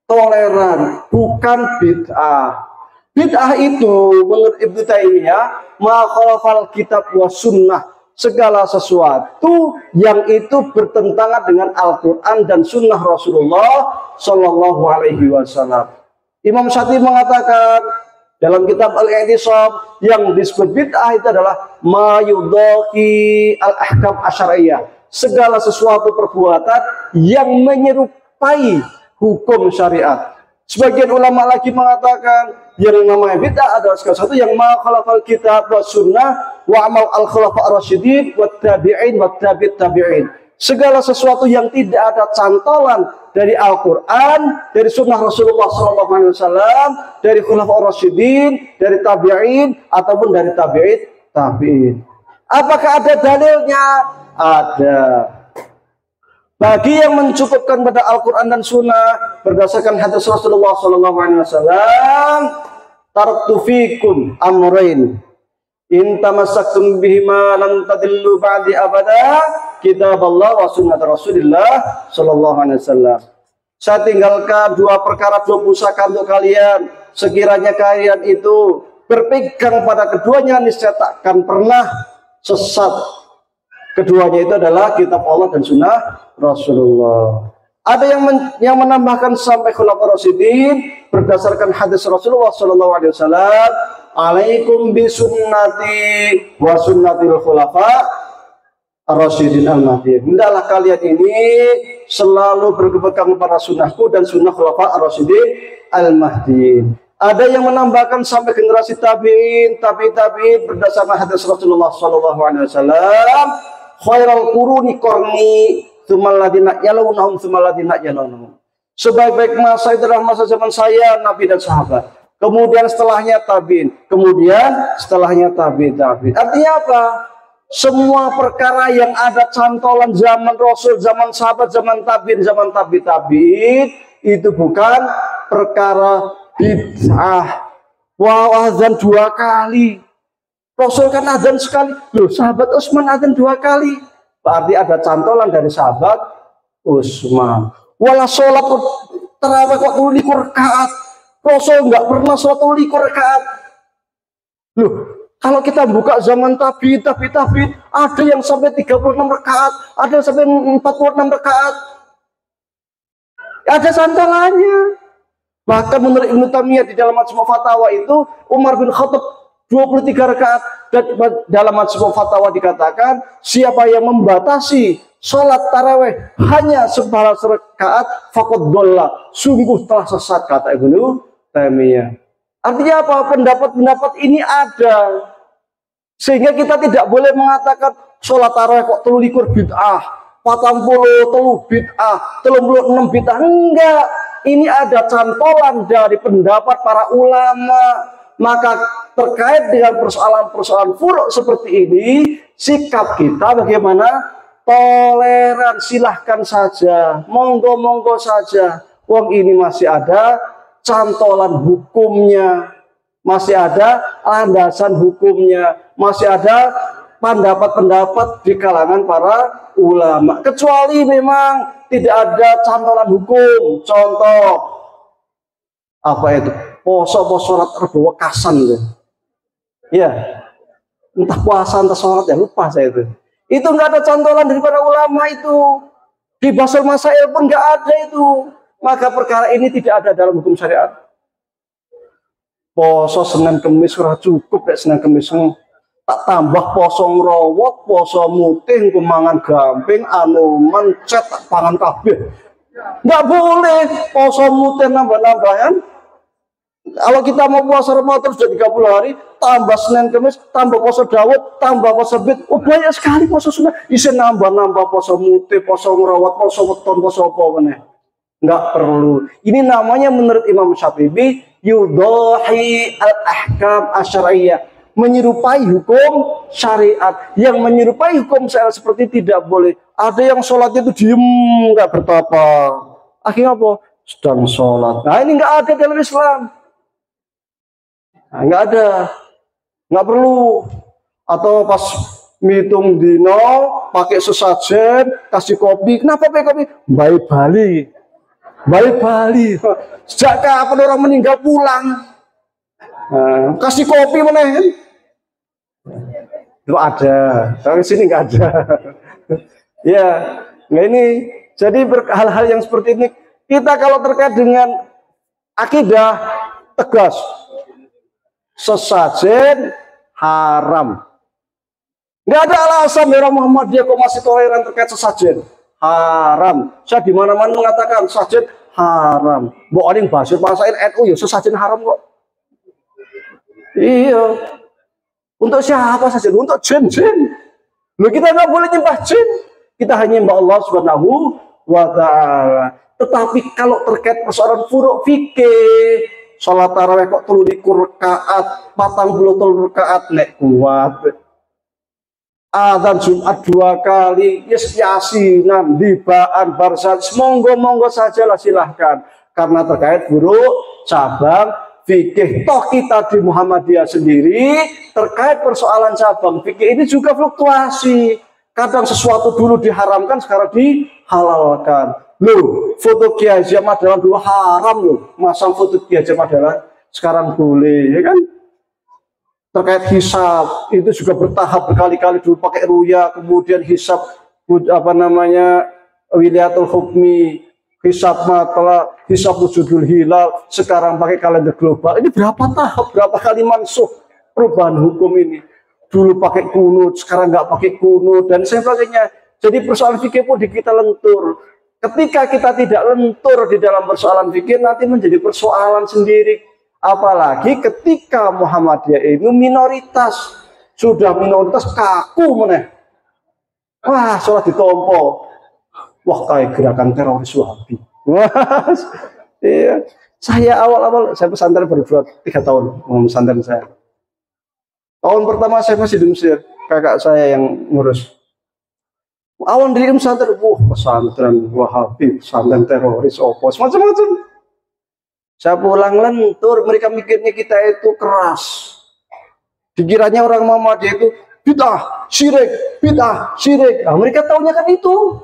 toleran, bukan bid'ah. Bid'ah itu menurut Ibnu Taimiyah ma khalafal kitab wa sunnah, segala sesuatu yang itu bertentangan dengan Al-Quran dan Sunnah Rasulullah Shallallahu Alaihi Wasallam. Imam Syatibi mengatakan dalam kitab Al-I'tisam yang disebut bid'ah itu adalah ma yudhi al-ahkam asyariyah, segala sesuatu perbuatan yang menyerupai hukum syariat. Sebagian ulama lagi mengatakan yang namanya bid'ah adalah segala sesuatu yang ma khalafal kitab wa sunnah wa amal al-khulafa ar-rasyidin wa tabi'in wa tabi'it tabi'in. Segala sesuatu yang tidak ada cantolan dari Al-Quran, dari sunnah Rasulullah SAW, dari khulafa ar-rasyidin, dari tabi'in, ataupun dari tabi'it tabi'in. Apakah ada dalilnya? Ada. Bagi yang mencukupkan pada Al-Quran dan Sunnah berdasarkan hadis Rasulullah SAW, taraktu fikum amrain in tamassaktum bihima lan tadillu ba'di abada, kitab Allah wa sunnat Rasulullah SAW. Saya tinggalkan dua perkara, dua pusaka untuk kalian. Sekiranya kalian itu berpegang pada keduanya, niscaya takkan pernah sesat. Keduanya itu adalah kitab Allah dan sunnah Rasulullah. Ada yang menambahkan sampai khulafaur rasyidin berdasarkan hadis Rasulullah SAW, alaikum bisunnati wa sunnatil khulafa ar-rasyidin al-mahdiyyin. Hendaklah kalian ini selalu berpegang pada sunnahku dan sunnah khulafa ar-rasyidin al-mahdiyyin. Ada yang menambahkan sampai generasi tabi'in, tabi'in berdasarkan hadis Rasulullah SAW, khairal quruni qarni tsummal ladzina yalunhum tsummal ladzina yalunhum. Sebaik-baik masa itu adalah masa zaman saya, Nabi dan sahabat. Kemudian setelahnya tabi'in, kemudian setelahnya tabi'in. Artinya apa? Semua perkara yang ada cantolan zaman Rasul, zaman sahabat, zaman tabi'in, zaman tabi'in itu bukan perkara bid'ah. Wah, azan 2 kali. Rasul kan azan sekali. Loh, sahabat Utsman azan 2 kali. Berarti ada cantolan dari sahabat Utsman. Wala sholat terawih kok 12 rakaat. Rasul nggak pernah sholat 12 rakaat. Loh, kalau kita buka zaman tabi'in, ada yang sampai 36 rakaat, ada yang sampai 46 rakaat. Ada cantolannya. Bahkan menurut Ibnu Taimiyah di dalam Majmu' Fatawa itu, Umar bin Khattab 23 rakaat. Dan dalam Majmu' Fatawa dikatakan, siapa yang membatasi sholat taraweh hanya 11 rakaat, faqad dhalla, sungguh telah sesat, kata Ibnu Taimiyah. Artinya apa? Pendapat-pendapat ini ada, sehingga kita tidak boleh mengatakan sholat taraweh kok 23 bid'ah, 40 bid'ah, 36 bid'ah. Enggak, ini ada cantolan dari pendapat para ulama. Maka terkait dengan persoalan-persoalan furu' seperti ini, sikap kita bagaimana? Toleran, silahkan saja, monggo-monggo saja. Wong ini masih ada cantolan hukumnya, masih ada landasan hukumnya, masih ada pendapat-pendapat di kalangan para ulama. Kecuali memang tidak ada cantolan hukum. Contoh apa itu? Poso-poso sholat Rebo Wekasan gitu. Ya, entah puasa entah sholat, ya lupa saya itu. Itu nggak ada cantolan dari para ulama itu. Di Basul Masail pun nggak ada itu. Maka perkara ini tidak ada dalam hukum syariat. Poso Senin Kemis ora cukup ya, Senin Kemis tak tambah poso ngrowot, poso mutih, kumangan gamping, anu mencet pangan kabeh. Nggak boleh poso mutih nambah-nambahan. Kalau kita mau puasa Ramadan sudah 30 hari, tambah Senin Kemis, tambah poso Dawud, tambah poso Bid, oh banyak sekali poso sunnah. Bisa nambah-nambah poso mutih, poso ngerawat, poso weton, poso apa meneh. Nggak perlu. Ini namanya menurut Imam Syafi'i yudahi al-ahkam asyariyah, menyerupai hukum syariat. Yang menyerupai hukum syariat seperti tidak boleh. Ada yang sholatnya itu diem, nggak bertapa. Akhirnya apa? Sedang sholat. Nah ini nggak ada dalam Islam. Nah, nggak ada, nggak perlu. Atau pas mitung dino pakai sesajen, kasih kopi. Kenapa pakai kopi? Baik Bali, baik Bali. Sejak kapan orang meninggal pulang? Nah, kasih kopi mana? Itu ada, tapi sini nggak ada. Ya, nggak ini. Jadi hal-hal yang seperti ini kita kalau terkait dengan akidah tegas. Sesajen haram. Nggak ada alasan orang Muhammadiyah kok masih toleran terkait sesajen. Haram. Saya di mana-mana mengatakan sesajen haram. Mbok orang Basir Masail NU ya sesajen haram kok. Iya. Untuk siapa saja? Untuk jin-jin. Loh, kita nggak boleh nyembah jin. Kita hanya nyembah Allah Subhanahu wa ta'ala. Tetapi kalau terkait persoalan furu' fikih, sholat taraweh kok 23 rakaat, 40 rakaat nek kuat. Adzan Jumat 2 kali, yasinan, dibaan, barsat, monggo-monggo sajalah silahkan. Karena terkait furu' cabang fikih. Toh kita di Muhammadiyah sendiri terkait persoalan cabang fikih ini juga fluktuasi. Kadang sesuatu dulu diharamkan, sekarang dihalalkan. Loh, foto Kiai Haji Ahmad Dahlan dulu haram loh. Masang foto Kiai Haji Ahmad Dahlan sekarang boleh, ya kan? Terkait hisab itu juga bertahap, berkali-kali dulu pakai ruya, kemudian hisab apa namanya wilayatul hukmi, hisab matla, hisab wujudul hilal, sekarang pakai kalender global. Ini berapa tahap, berapa kali mansuh perubahan hukum ini? Dulu pakai kunut, sekarang nggak pakai kunut dan sebagainya. Jadi persoalan fikih pun di kita lentur. Ketika kita tidak lentur di dalam persoalan fikih, nanti menjadi persoalan sendiri. Apalagi ketika Muhammadiyah ini minoritas, sudah minoritas kaku meneh. Wah, sholat ditompo. Wah, kayak gerakan teroris Wahabi. Iya. Saya awal-awal saya pesantren baru 3 tahun pesantren saya. Tahun pertama saya masih di Mesir, kakak saya yang ngurus. Awal dari pesantren, pesantren Wahabi, pesantren teroris, opos, macam-macam. Saya pulang lentur, mereka mikirnya kita itu keras. Dikiranya orang Muhammadiyah itu bid'ah, syirik, bid'ah, syirik. Nah, mereka taunya kan itu.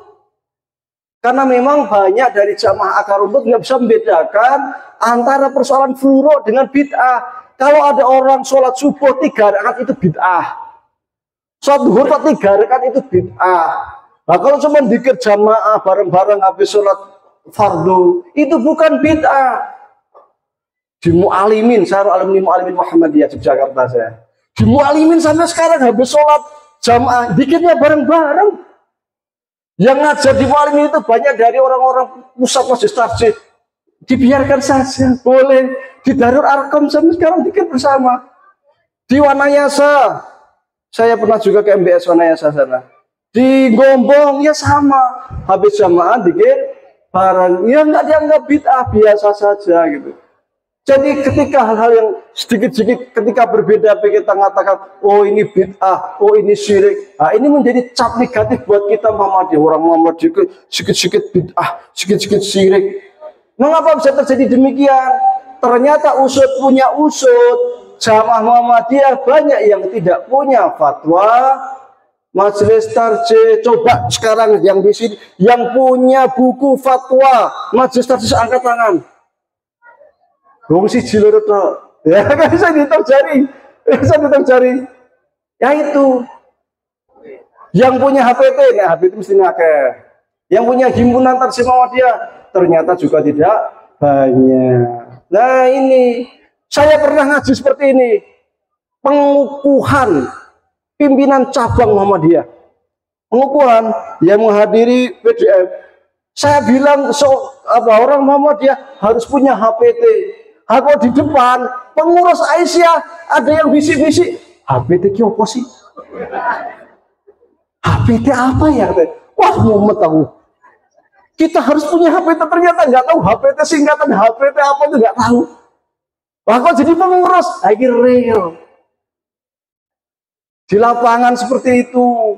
Karena memang banyak dari jamaah akar rumput nggak bisa membedakan antara persoalan furu' dengan bid'ah. Kalau ada orang sholat subuh 3 rakaat itu bid'ah. Sholat duhur 3 rakaat itu bid'ah. Nah, kalau cuma dikir jamaah bareng-bareng habis sholat fardu, itu bukan bid'ah. Di Mu'alimin, saya alumni Mu'alimin Muhammadiyah Yogyakarta saya. Dimualimin sampai sekarang habis sholat jamaah, dikitnya bareng-bareng. Yang ngajar di mualimin itu banyak dari orang-orang pusat Masjid Tarjih. Dibiarkan saja, boleh. Di Darul Arqam sampai sekarang dikit bersama. Di Wanayasa, saya pernah juga ke MBS Wanayasa sana. Di Gombong ya sama, habis jamaah dikit bareng, ya nggak dianggap bid'ah, biasa saja gitu. Jadi ketika hal-hal yang sedikit-sedikit ketika berbeda kita mengatakan, oh ini bid'ah, oh ini syirik. Nah, ini menjadi cap negatif buat kita Muhammadiyah. Orang Muhammadiyah sedikit-sedikit bid'ah, sedikit-sedikit syirik. Mengapa bisa terjadi demikian? Ternyata usut punya usut. Jamaah Muhammadiyah banyak yang tidak punya fatwa Majelis Tarjih. Coba sekarang yang di sini yang punya buku fatwa Majelis Tarjih angkat tangan. Wong siji loro tok. Ya kan bisa dihitung jari. Bisa dihitung jari. Ya itu. Yang punya HPT, nah HPT mesti akeh. Yang punya himpunan Tarjih Muhammadiyah ternyata juga tidak banyak. Nah ini saya pernah ngaji seperti ini. Pengukuhan pimpinan cabang Muhammadiyah. Pengukuhan yang menghadiri PDF. Saya bilang orang Muhammadiyah harus punya HPT. Aku di depan pengurus Aisyah ada yang bisik-bisik, HPT ki apa sih? HPT apa ya? Wah, mumet tahu. Kita harus punya HPT, ternyata nggak tahu HPT singkatan HPT apa itu nggak tahu. Wah, kok jadi pengurus? Akhirnya real. Di lapangan seperti itu.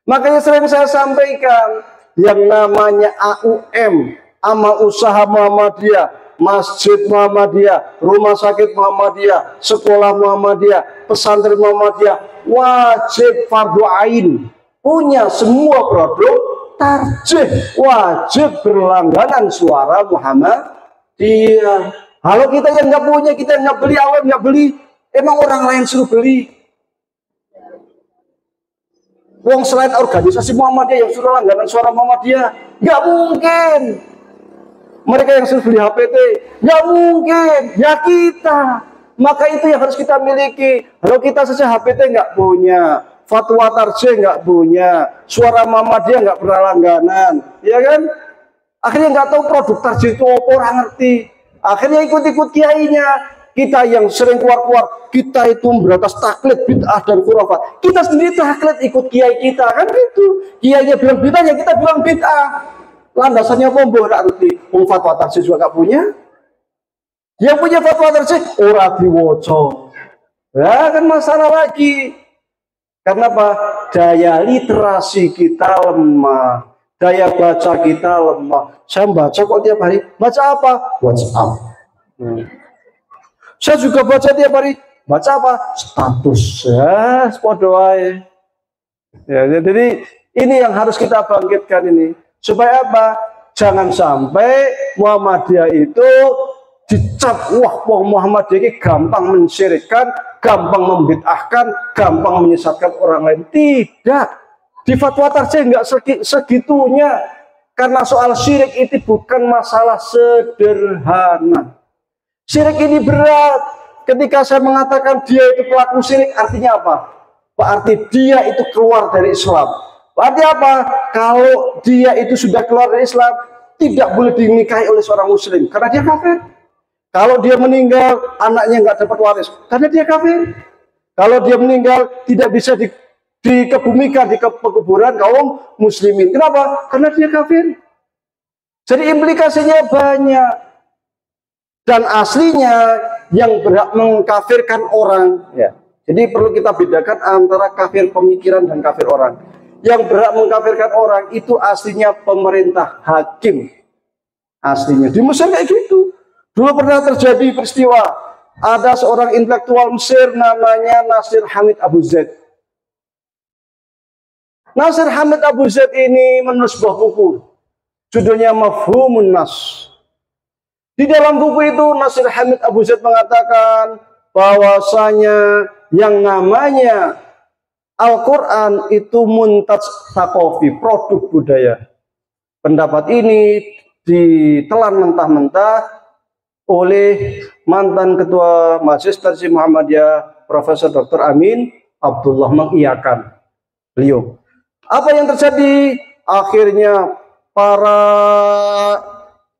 Makanya sering saya sampaikan yang namanya AUM, Amal Usaha Muhammadiyah, Masjid Muhammadiyah, Rumah Sakit Muhammadiyah, Sekolah Muhammadiyah, Pesantren Muhammadiyah wajib fardu ain punya semua produk tarjih, wajib berlangganan suara Muhammadiyah. Kalau kita yang nggak punya, kita nggak beli, awam nggak beli, emang orang lain suruh beli. Wong selain organisasi Muhammadiyah yang suruh langganan suara Muhammadiyah, nggak mungkin. Mereka yang suruh beli HPT, nggak mungkin. Ya kita. Maka itu yang harus kita miliki. Kalau kita saja HPT nggak punya, fatwa tarjih nggak punya, suara Muhammadiyah nggak pernah langganan, ya kan? Akhirnya nggak tahu produk tarjih itu apa, orang ngerti. Akhirnya ikut-ikut kiainya. Kita yang sering keluar-keluar, kita itu memberantas taklid, bid'ah dan khurafat. Kita sendiri taklid ikut kiai kita, kan gitu. Kiainya bilang bid'ah, ya kita bilang bid'ah. Landasannya pombo, nggak ngerti. Fatwa tarjih juga nggak punya. Yang punya fatwa tarjih, ora diwoco. Ya kan masalah lagi. Karena apa? Daya literasi kita lemah. Daya baca kita lemah. Saya baca kok tiap hari. Baca apa? WhatsApp. Saya juga baca tiap hari. Baca apa? Status. Ya, podo wae. Ya, jadi ini yang harus kita bangkitkan ini. Supaya apa? Jangan sampai Muhammadiyah itu dicap, wah Muhammadiyah ini gampang mensyirikkan, gampang membid'ahkan, gampang menyesatkan orang lain. Tidak. Di fatwa tarjih enggak segitunya. Karena soal syirik itu bukan masalah sederhana. Syirik ini berat. Ketika saya mengatakan dia itu pelaku syirik, artinya apa? Berarti dia itu keluar dari Islam. Berarti apa? Kalau dia itu sudah keluar dari Islam, tidak boleh dinikahi oleh seorang muslim karena dia kafir. Kalau dia meninggal, anaknya nggak dapat waris karena dia kafir. Kalau dia meninggal, tidak bisa dikebumikan di pekuburan kaum muslimin. Kenapa? Karena dia kafir. Jadi implikasinya banyak. Dan aslinya yang berhak mengkafirkan orang, ya. Jadi perlu kita bedakan antara kafir pemikiran dan kafir orang. Yang berhak mengkafirkan orang itu aslinya pemerintah, hakim. Aslinya. Di Mesir kayak gitu. Dulu pernah terjadi peristiwa. Ada seorang intelektual Mesir namanya Nasir Hamid Abu Zaid. Nasir Hamid Abu Zaid ini menulis sebuah buku. Judulnya Mafhumun Nas. Di dalam buku itu Nasir Hamid Abu Zaid mengatakan bahwasanya yang namanya Al-Quran itu muntaj takofi, produk budaya. Pendapat ini ditelan mentah-mentah oleh mantan ketua Majelis Tarjih Muhammadiyah Profesor Dr. Amin Abdullah mengiyakan beliau. Apa yang terjadi? Akhirnya para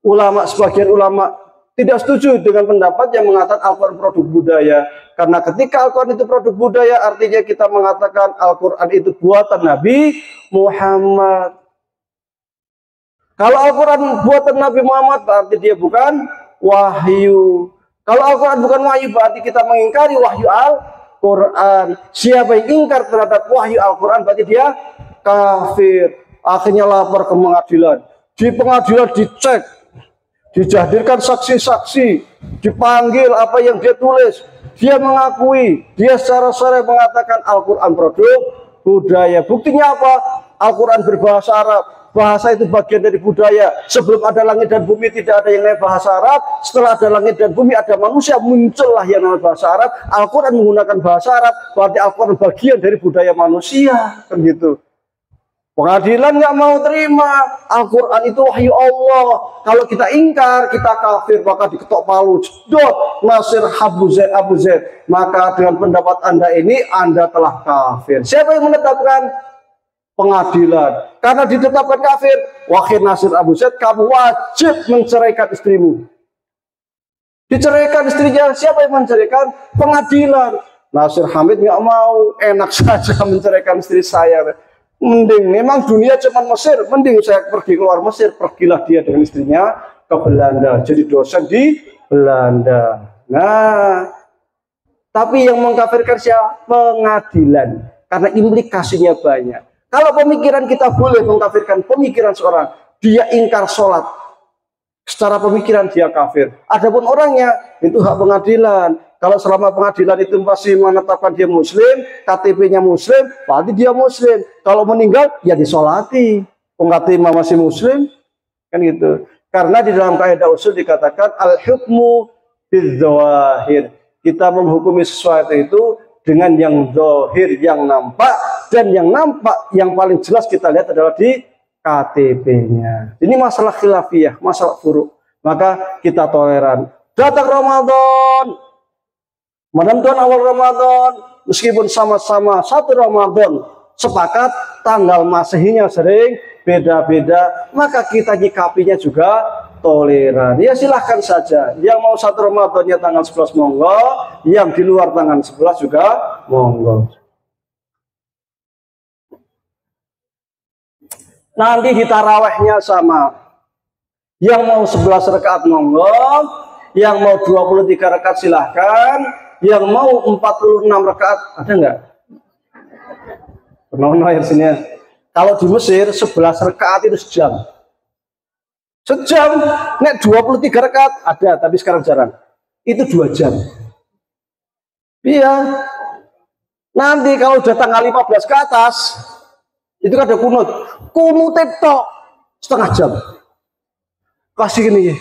ulama, sebagian ulama tidak setuju dengan pendapat yang mengatakan Al-Quran produk budaya. Karena ketika Al-Quran itu produk budaya, artinya kita mengatakan Al-Quran itu buatan Nabi Muhammad. Kalau Al-Quran buatan Nabi Muhammad, berarti dia bukan wahyu. Kalau Al-Quran bukan wahyu, berarti kita mengingkari wahyu Al-Quran. Siapa yang ingkar terhadap wahyu Al-Quran, berarti dia kafir. Akhirnya lapor ke pengadilan. Di pengadilan dicek, dihadirkan saksi-saksi, dipanggil apa yang dia tulis. Dia mengakui, dia secara sore mengatakan Al-Quran produk budaya. Buktinya apa? Al-Quran berbahasa Arab. Bahasa itu bagian dari budaya. Sebelum ada langit dan bumi tidak ada yang namanya bahasa Arab. Setelah ada langit dan bumi ada manusia, muncullah yang namanya bahasa Arab. Al-Quran menggunakan bahasa Arab, berarti Al-Quran bagian dari budaya manusia. Kan gitu. Pengadilan nggak mau terima. Al-Quran itu wahyu Allah. Kalau kita ingkar, kita kafir, maka diketok palu. Jedot Nasir Abu Zaid. Maka dengan pendapat Anda ini, Anda telah kafir. Siapa yang menetapkan? Pengadilan. Karena ditetapkan kafir, wahai Nasir Abu Zaid, kamu wajib menceraikan istrimu. Diceraikan istrinya, siapa yang menceraikan? Pengadilan. Nasir Hamid nggak mau, enak saja menceraikan istri saya. Mending, memang dunia cuma Mesir, mending saya pergi keluar Mesir. Pergilah dia dengan istrinya ke Belanda, jadi dosen di Belanda. Nah, tapi yang mengkafirkan siapa? Pengadilan, karena implikasinya banyak. Kalau pemikiran kita boleh mengkafirkan pemikiran seorang, dia ingkar sholat, secara pemikiran dia kafir. Adapun orangnya itu hak pengadilan. Kalau selama pengadilan itu masih menetapkan dia muslim, KTP-nya muslim, berarti dia muslim. Kalau meninggal ya disolati. Pengkatima masih muslim, kan gitu. Karena di dalam kaidah usul dikatakan al-hukmu bidzawahir. Kita menghukumi sesuatu itu dengan yang zahir, yang nampak, dan yang nampak yang paling jelas kita lihat adalah di KTP-nya. Ini masalah khilafiyah, masalah furu'. Maka kita toleran. Datang Ramadan, menentukan awal Ramadan, meskipun sama-sama satu Ramadan, sepakat tanggal Masehinya sering beda-beda, maka kita nyikapinya juga toleran. Ya silahkan saja. Yang mau satu Ramadannya tanggal 11 monggo, yang di luar tanggal 11 juga monggo. Nanti di tarawehnya sama. Yang mau 11 rakaat monggo, yang mau 23 rakaat silahkan, yang mau 46 rakaat ada nggak? Penono ya sini. Kalau di Mesir 11 rakaat itu sejam. Sejam, nek 23 rakaat ada, tapi sekarang jarang. Itu 2 jam. Iya. Nanti kalau udah tanggal 15 ke atas, itu kan ada kunut. Kunut tok setengah jam. Kasih gini.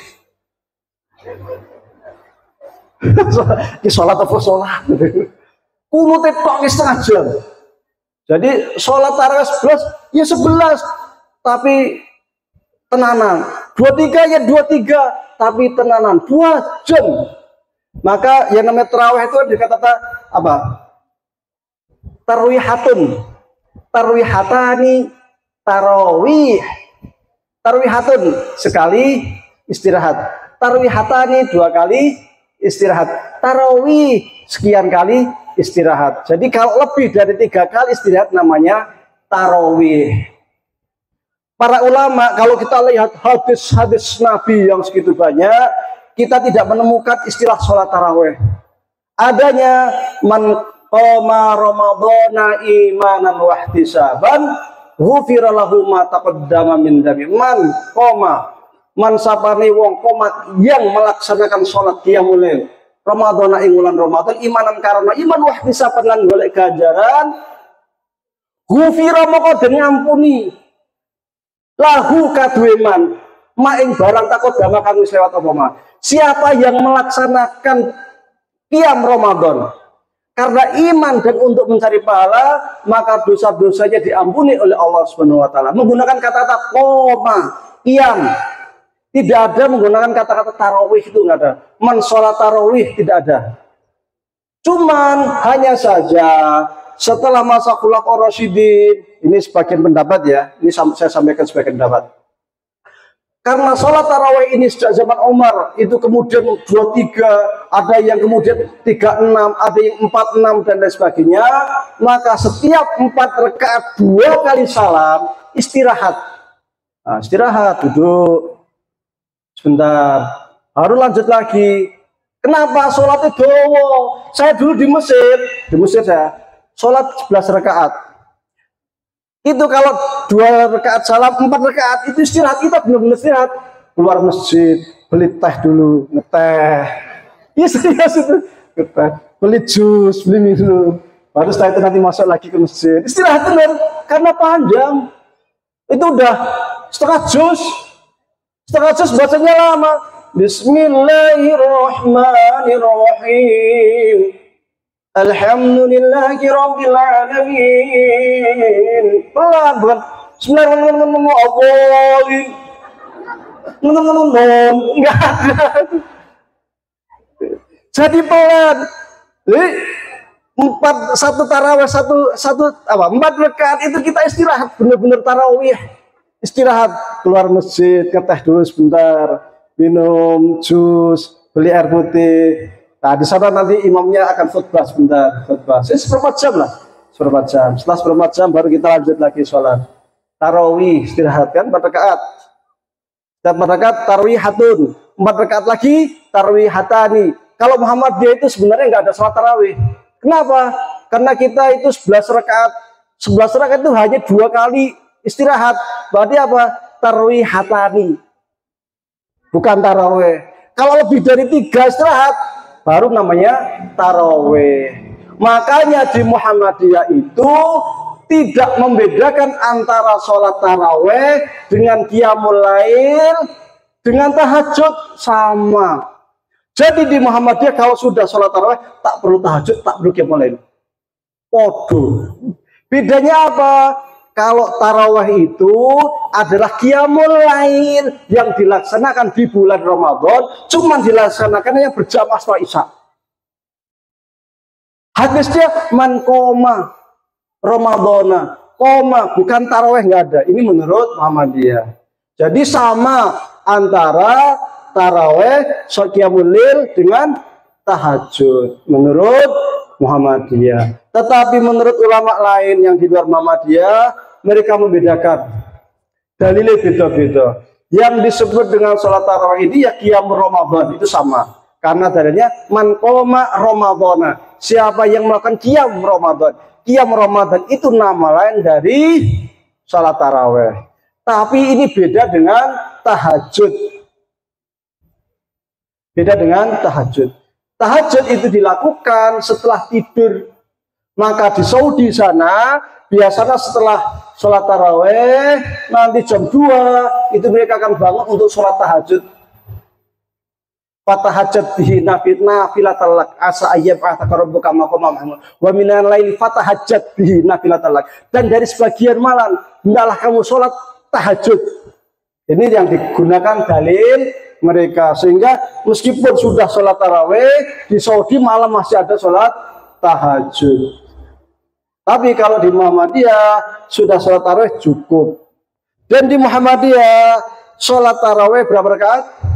Ini sholat apa sholat? Kunut tok setengah jam. Jadi sholat tarawih 11, ya 11. Tapi tenanan. 23 ya 23, tapi tenanan 2 jam. Maka yang namanya tarawih itu dikatakan apa? Tarwihatun, tarwihatani, tarawih. Tarwihatun sekali istirahat. Tarwihatani 2 kali istirahat. Tarawih sekian kali istirahat. Jadi kalau lebih dari 3 kali istirahat namanya tarawih. Para ulama, kalau kita lihat hadis-hadis Nabi yang segitu banyak, kita tidak menemukan istilah sholat tarawih. Adanya man qama ramadhana imanan wa ihtisaban ghufira lahu ma taqaddama min dzambi. Man qama, man sapane wong qoma yang melaksanakan sholat qiyamul lail Ramadhana ing wulan Ramadan imanan karena iman wa ihtisaban lan golek ganjaran, ghufira moko den ngampuni lahu kadweman maing barang takut dama kang wis lewat apa ma. Siapa yang melaksanakan qiyam Ramadan karena iman dan untuk mencari pahala, maka dosa-dosanya diampuni oleh Allah Subhanahu wa taala. Menggunakan kata-kata qoma, qiyam. Tidak ada menggunakan kata-kata tarawih, itu enggak ada. Man sholat tarawih tidak ada. Cuman hanya saja setelah masa Khulafaur Rasyidin, ini sebagian pendapat ya, ini saya sampaikan sebagian pendapat. Karena sholat tarawih ini sejak zaman Umar itu kemudian 23, ada yang kemudian 36, ada yang 46 dan lain sebagainya, maka setiap 4 rakaat 2 kali salam istirahat. Nah, istirahat, duduk sebentar, baru lanjut lagi. Kenapa sholatnya dowo? Saya dulu di Mesir saya sholat 11 rakaat. Itu kalau 2 rakaat salam, 4 rakaat itu istirahat, kita benar-benar istirahat. Keluar masjid, beli teh dulu, ngeteh. Iya serius itu, ngeteh. Beli jus, beli minum. Baru setelah itu nanti masuk lagi ke masjid. Istirahat benar, karena panjang. Itu udah setengah jus bacanya lama. Bismillahirrahmanirrahim. Alhamdulillahi Rabbil Alamin. Pelan, bukan Bismillahirrahmanirrahim. Enggak ada. Jadi pelan. Satu tarawih, empat rakaat itu kita istirahat, benar-benar tarawih. Istirahat, keluar masjid, ngeteh dulu sebentar, minum jus, beli air putih. Nah, di sana nanti imamnya akan khutbah sebentar, khutbah. Seperempat jam lah, seperempat jam. Setelah seperempat jam baru kita lanjut lagi sholat. Tarawih, istirahat kan, 4 rakaat. Dan 4 rakaat tarawih hatun, 4 rakaat lagi tarawih hatani. Kalau Muhammadiyah itu sebenarnya nggak ada sholat tarawih. Kenapa? Karena kita itu 11 rakaat. 11 rakaat itu hanya 2 kali istirahat. Berarti apa? Tarawih hatani. Bukan tarawih. Kalau lebih dari 3 istirahat, baru namanya tarawih. Makanya di Muhammadiyah itu tidak membedakan antara sholat tarawih dengan qiyamul lail dengan tahajud, sama. Jadi di Muhammadiyah kalau sudah sholat tarawih tak perlu tahajud, tak perlu qiyamul lail. Podo. Bedanya apa? Kalau tarawih itu adalah qiyamul lail yang dilaksanakan di bulan Ramadan, cuma dilaksanakan yang berjamaah setelah Isya. Hadisnya man qoma Ramadana, koma, bukan tarawih, nggak ada. Ini menurut Muhammadiyah. Jadi sama antara tarawih, qiyamul lail dengan tahajud menurut Muhammadiyah. Tetapi menurut ulama lain yang di luar Muhammadiyah, mereka membedakan. Dalilnya beda-beda. Yang disebut dengan sholat tarawih ini ya qiyamul Ramadan, itu sama. Karena dalilnya man qoma Ramadana, siapa yang melakukan qiyam Ramadan. Qiyam Ramadan itu nama lain dari sholat tarawih. Tapi ini beda dengan tahajud. Beda dengan tahajud. Tahajud itu dilakukan setelah tidur. Maka di Saudi sana biasanya setelah sholat tarawih nanti jam 2 itu mereka akan bangun untuk sholat tahajud. Fatahajat bihi nafilatal lak asa ayyab ataqarrabuka maqama Muhammad wa minal laili fatahajat bihi nafilatal lak, dan dari sebagian malam hendaklah kamu sholat tahajud. Ini yang digunakan dalil mereka, sehingga meskipun sudah sholat tarawih di Saudi malam masih ada sholat tahajud. Tapi kalau di Muhammadiyah sudah sholat tarawih cukup. Dan di Muhammadiyah sholat tarawih berapa rakaat?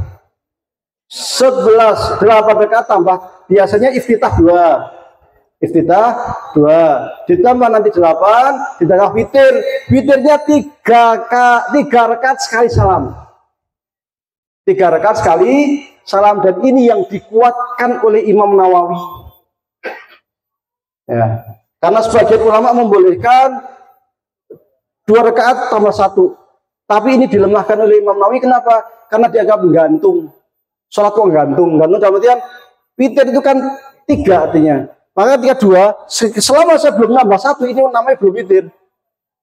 11, 8 rakaat tambah biasanya iftitah 2. Iftitah 2 ditambah nanti 8 ditambah witir. Witirnya 3 rakaat sekali salam. 3 rakaat sekali salam, dan ini yang dikuatkan oleh Imam Nawawi. Ya. Karena sebagian ulama membolehkan 2 rakaat tambah 1. Tapi ini dilemahkan oleh Imam Nawawi. Kenapa? Karena dianggap menggantung. Sholat kok gantung dalam artian witir itu kan 3 artinya. Maka ketika 2, selama saya belum nambah 1, ini namanya belum witir.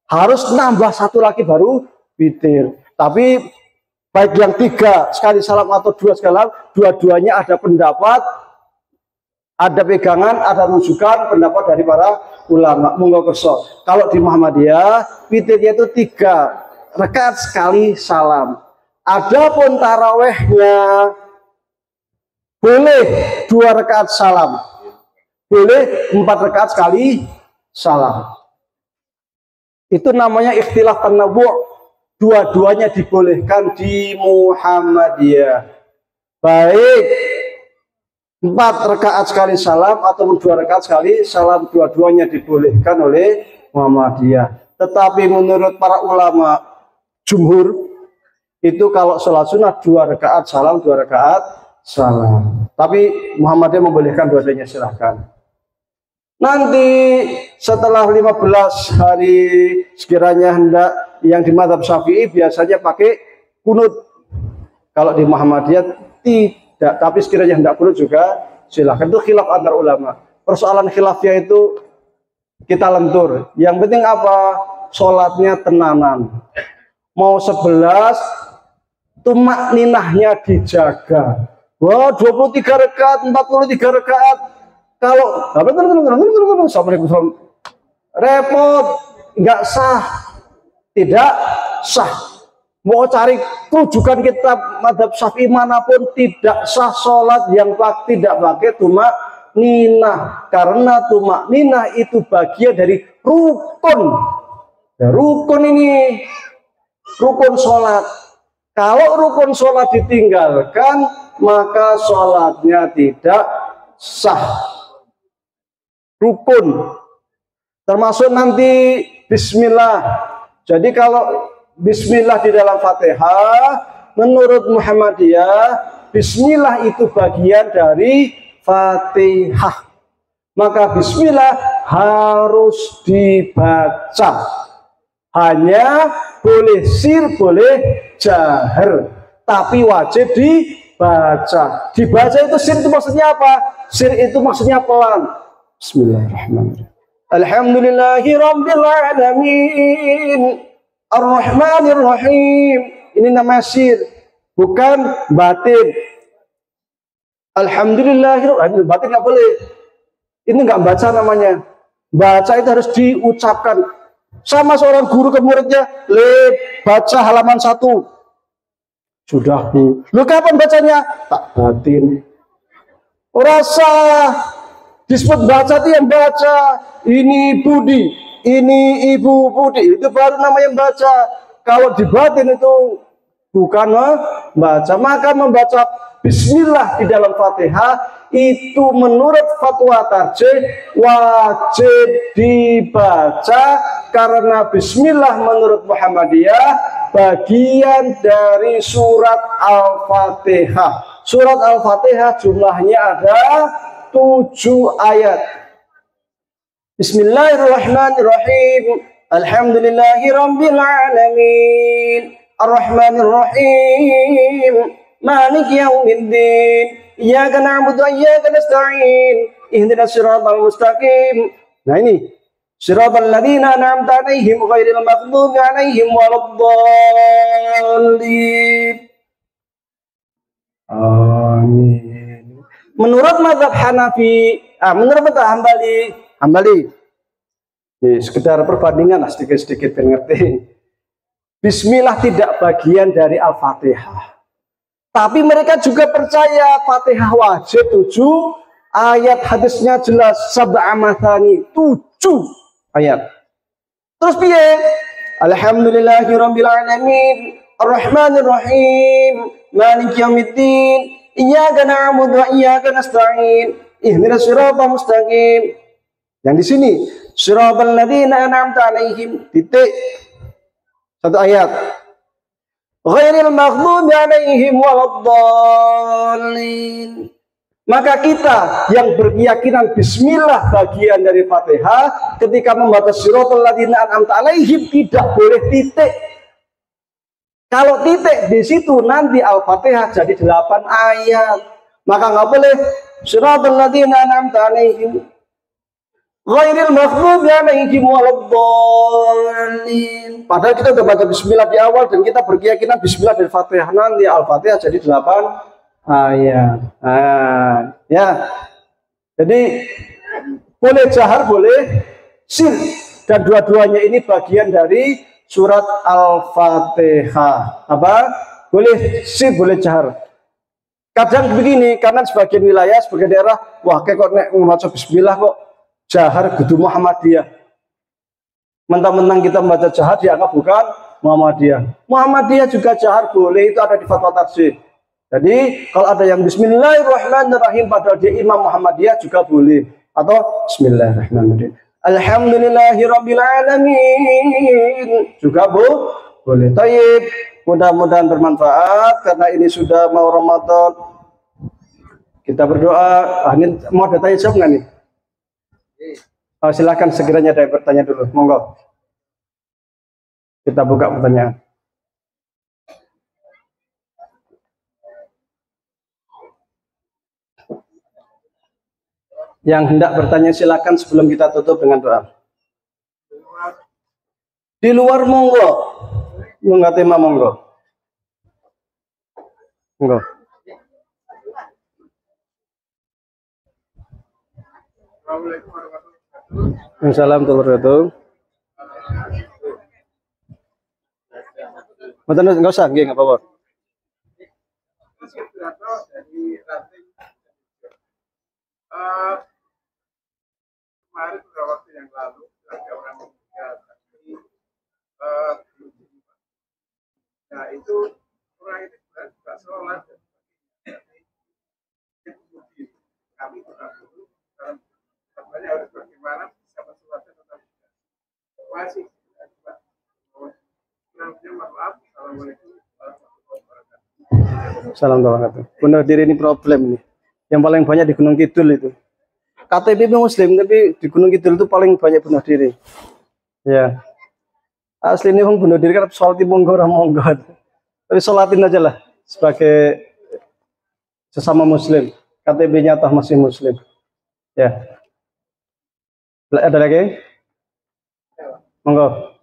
Harus nambah 1 lagi baru witir. Tapi baik yang 3 sekali salam atau 2 sekali salam, dua-duanya ada pendapat, ada pegangan, ada rujukan pendapat dari para ulama. Monggo kerso. Kalau di Muhammadiyah witirnya itu 3 rakaat sekali salam. Adapun tarawehnya boleh 2 rakaat salam. boleh 4 rakaat sekali salam. Itu namanya ikhtilaf tanawwu'. Dua-duanya dibolehkan di Muhammadiyah. Baik 4 rakaat sekali salam ataupun 2 rakaat sekali salam, dua-duanya dibolehkan oleh Muhammadiyah. Tetapi menurut para ulama jumhur itu kalau sholat sunnah 2 rakaat salam, 2 rakaat salam. Tapi Muhammadiyah membolehkan dua-duanya, silahkan. Nanti setelah 15 hari sekiranya hendak, yang di mazhab Syafi'i biasanya pakai kunut. Kalau di Muhammadiyah tidak, tapi sekiranya hendak kunut juga silahkan. Itu khilaf antar ulama. Persoalan khilafnya itu kita lentur. Yang penting apa? Sholatnya tenanan. Mau 11, tumak ninahnya dijaga. Wah, 23 rakaat, 43 rakaat. Kalau Assalamualaikum, repot, nggak sah, tidak sah. Mau cari rujukan kitab mazhab Syafi'i manapun tidak sah sholat yang tidak pakai tumak ninah, karena tumak ninah itu bagian dari rukun. Ya, rukun ini rukun sholat. Kalau rukun sholat ditinggalkan, maka sholatnya tidak sah. Rukun termasuk nanti bismillah. Jadi kalau bismillah di dalam Fatihah menurut Muhammadiyah, bismillah itu bagian dari Fatihah. Maka bismillah harus dibaca. Hanya boleh sir, boleh jahar, tapi wajib dibaca. Dibaca itu sir itu maksudnya apa? Sir itu maksudnya pelan. Bismillahirrahmanirrahim. Alhamdulillahi rabbil alamin. Ar-Rahmanir Rahim. Ini nama sir, bukan batin. Alhamdulillahirrahmanirrahim. Batin nggak boleh. Ini nggak baca namanya. Baca itu harus diucapkan. Sama seorang guru ke muridnya, baca halaman 1. Sudah, Bu. Lu kapan bacanya? Tak batin. Rasa disebut baca itu yang baca. Ini Budi, ini Ibu Budi, itu baru namanya baca. Kalau di batin itu bukan membaca. Maka membaca bismillah di dalam Fatihah itu menurut fatwa tarjih wajib dibaca, karena bismillah menurut Muhammadiyah bagian dari surat Al-Fatihah. Surat Al-Fatihah jumlahnya ada 7 ayat. Bismillahirrahmanirrahim. Alhamdulillahi rabbil alamin. Ar-Rahmanir Rahim. Maliki yaumiddin. Iyyaka na'budu wa iyyaka nasta'in. Ihdinas siratal mustaqim. Nah ini, siratal ladzina an'amta 'alaihim ghairil maghdubi 'alaihim waladdallin. Amin. Menurut mazhab Hanafi, menurut mazhab Hambali, ini sekedar perbandingan lah, sedikit-sedikit biar ngerti. Bismillah tidak bagian dari Al-Fatihah. Tapi mereka juga percaya Fatihah wajib 7 ayat, hadisnya jelas, sab'a mathani, 7 ayat. Terus piye? Alhamdulillahirabbil alamin, Ar-Rahmanir Rahim, Maliki yaumiddin, Iyyaka na'budu wa iyyaka nasta'in, Ihdinas siratal mustaqim. Yang di sini, siratal ladzina an'amta 'alaihim, titik. 1 ayat. Ghairil maghdubi 'alaihim waladdallin. Maka kita yang berkeyakinan bismillah bagian dari Fatihah, ketika membaca siratal ladzina an'amta 'alaihim tidak boleh titik. Kalau titik di situ nanti Al-Fatihah jadi 8 ayat. Maka nggak boleh siratal ladzina an'amta 'alaihim ghairil maghdubi 'alaihim waladdallin. Padahal kita sudah baca bismillah di awal dan kita berkeyakinan bismillah dari Fatihah, nanti Al-Fatihah jadi 8 ayat. Nah, ya. Jadi boleh jahar, boleh sir, dan dua-duanya ini bagian dari surat Al-Fatihah. Apa? Boleh sir, boleh jahar. Kadang begini, karena sebagian wilayah, sebagian daerah, wah kayak kok nek membaca bismillah kok jahar kudu Muhammadiyah. Mentang-mentang kita membaca jahar dianggap bukan Muhammadiyah. Muhammadiyah juga jahar boleh, itu ada di fatwa tarsih. Jadi kalau ada yang Bismillahirrahmanirrahim padahal dia imam Muhammadiyah juga boleh. Atau Bismillahirrahmanirrahim. Alhamdulillahirrabbilalamin juga boleh. Taib. Mudah-mudahan bermanfaat karena ini sudah mau Ramadan. Kita berdoa. Ini mau ada tanya jawab nggak nih? Silahkan sekiranya ada yang bertanya dulu. Monggo. Kita buka pertanyaan. Yang hendak bertanya silakan sebelum kita tutup dengan doa. Di luar monggo. Enggak tema monggo. Monggo. Assalamualaikum warahmatullahi wabarakatuh. Enggak usah, nggih, enggak apa-apa. Kemarin beberapa waktu yang lalu ada orang meninggal, nah itu orang itu juga sholat dan kemudian kami juga dulu dalam sebenarnya harus bagaimana bisa sholatnya tetap masih maaf. Assalamualaikum warahmatullahi wabarakatuh. Salam warahmatullahi wabarakatuh. Bunuh diri ini problem nih. Yang paling banyak di Gunung Kidul itu. KTP Muslim tapi di Gunung Kidul itu paling banyak bunuh diri. Ya. Asli ini bunuh diri kan soal monggo orang monggo. Tapi sholatin aja lah sebagai sesama Muslim. KTP-nya toh masih Muslim. Ya. Ada lagi? Monggo.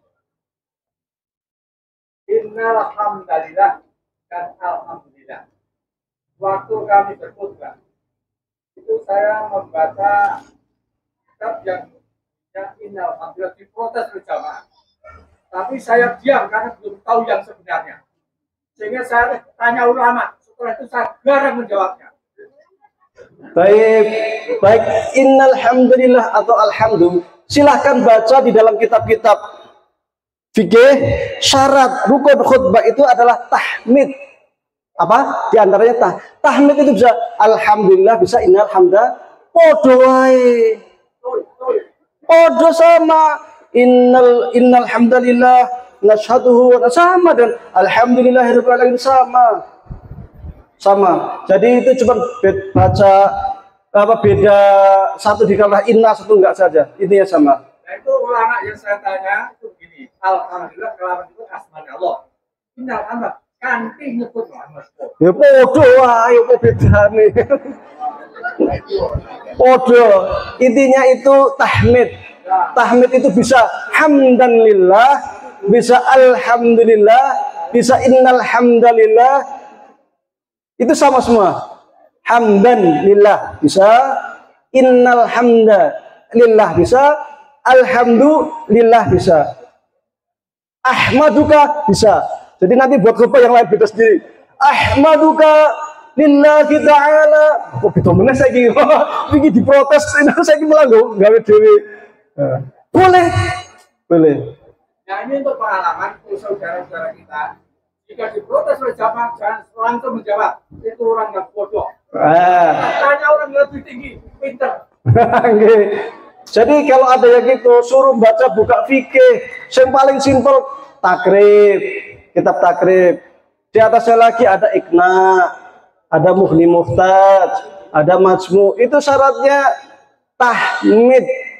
Innal hamdalillah dan alhamdulillah. Waktu kami berkhutbah itu saya membaca kitab yang innal hamdalillah diprotes berjamaah. Tapi saya diam karena belum tahu yang sebenarnya. Sehingga saya tanya ulama, setelah itu saya garang menjawabnya. Baik, innal hamdalillah atau alhamdulillah. Silahkan baca di dalam kitab-kitab fikih. Syarat rukun khutbah itu adalah tahmid. Apa? Di antaranya tahmid itu bisa alhamdulillah, bisa innal hamda. Podo wae. Podo sama. Innal hamdalillah nashhaduhu sama dan alhamdulillahirabbil alamin sama. Jadi itu cuma baca beda satu dikalah inna, satu enggak saja. Intinya sama. Nah itu ulama yang saya tanya itu begini, alhamdulillah kelawan itu asma Allah. Innal hamda kanthi nyebut Muhammad. Ya podo wae kok bedane. Podo. Intinya itu tahmid. Tahmid itu bisa hamdan lillah, bisa alhamdulillah, bisa innal hamdalillah. Itu sama semua. Hamdan lillah bisa, innal hamda lillah bisa, alhamdulillah bisa. Ahmaduka bisa. Jadi nanti buat khutbah yang lain beda sendiri. Ahmaduka lillahi ta'ala. Kok beda meneh saiki? Iki diprotes saiki malah gawe dhewe. Boleh. Nah ini untuk pengalaman saudara-saudara kita. Jika diprotes oleh jamaah, jangan langsung menjawab. Itu orang yang bodoh. Tanya orang yang lebih tinggi, pinter. Jadi kalau ada yang gitu, suruh baca buka fikih. Yang paling simpel takrib, kitab takrib. Di atasnya lagi ada ikna, ada mughni muhtaj, ada majmu. Itu syaratnya tahmid.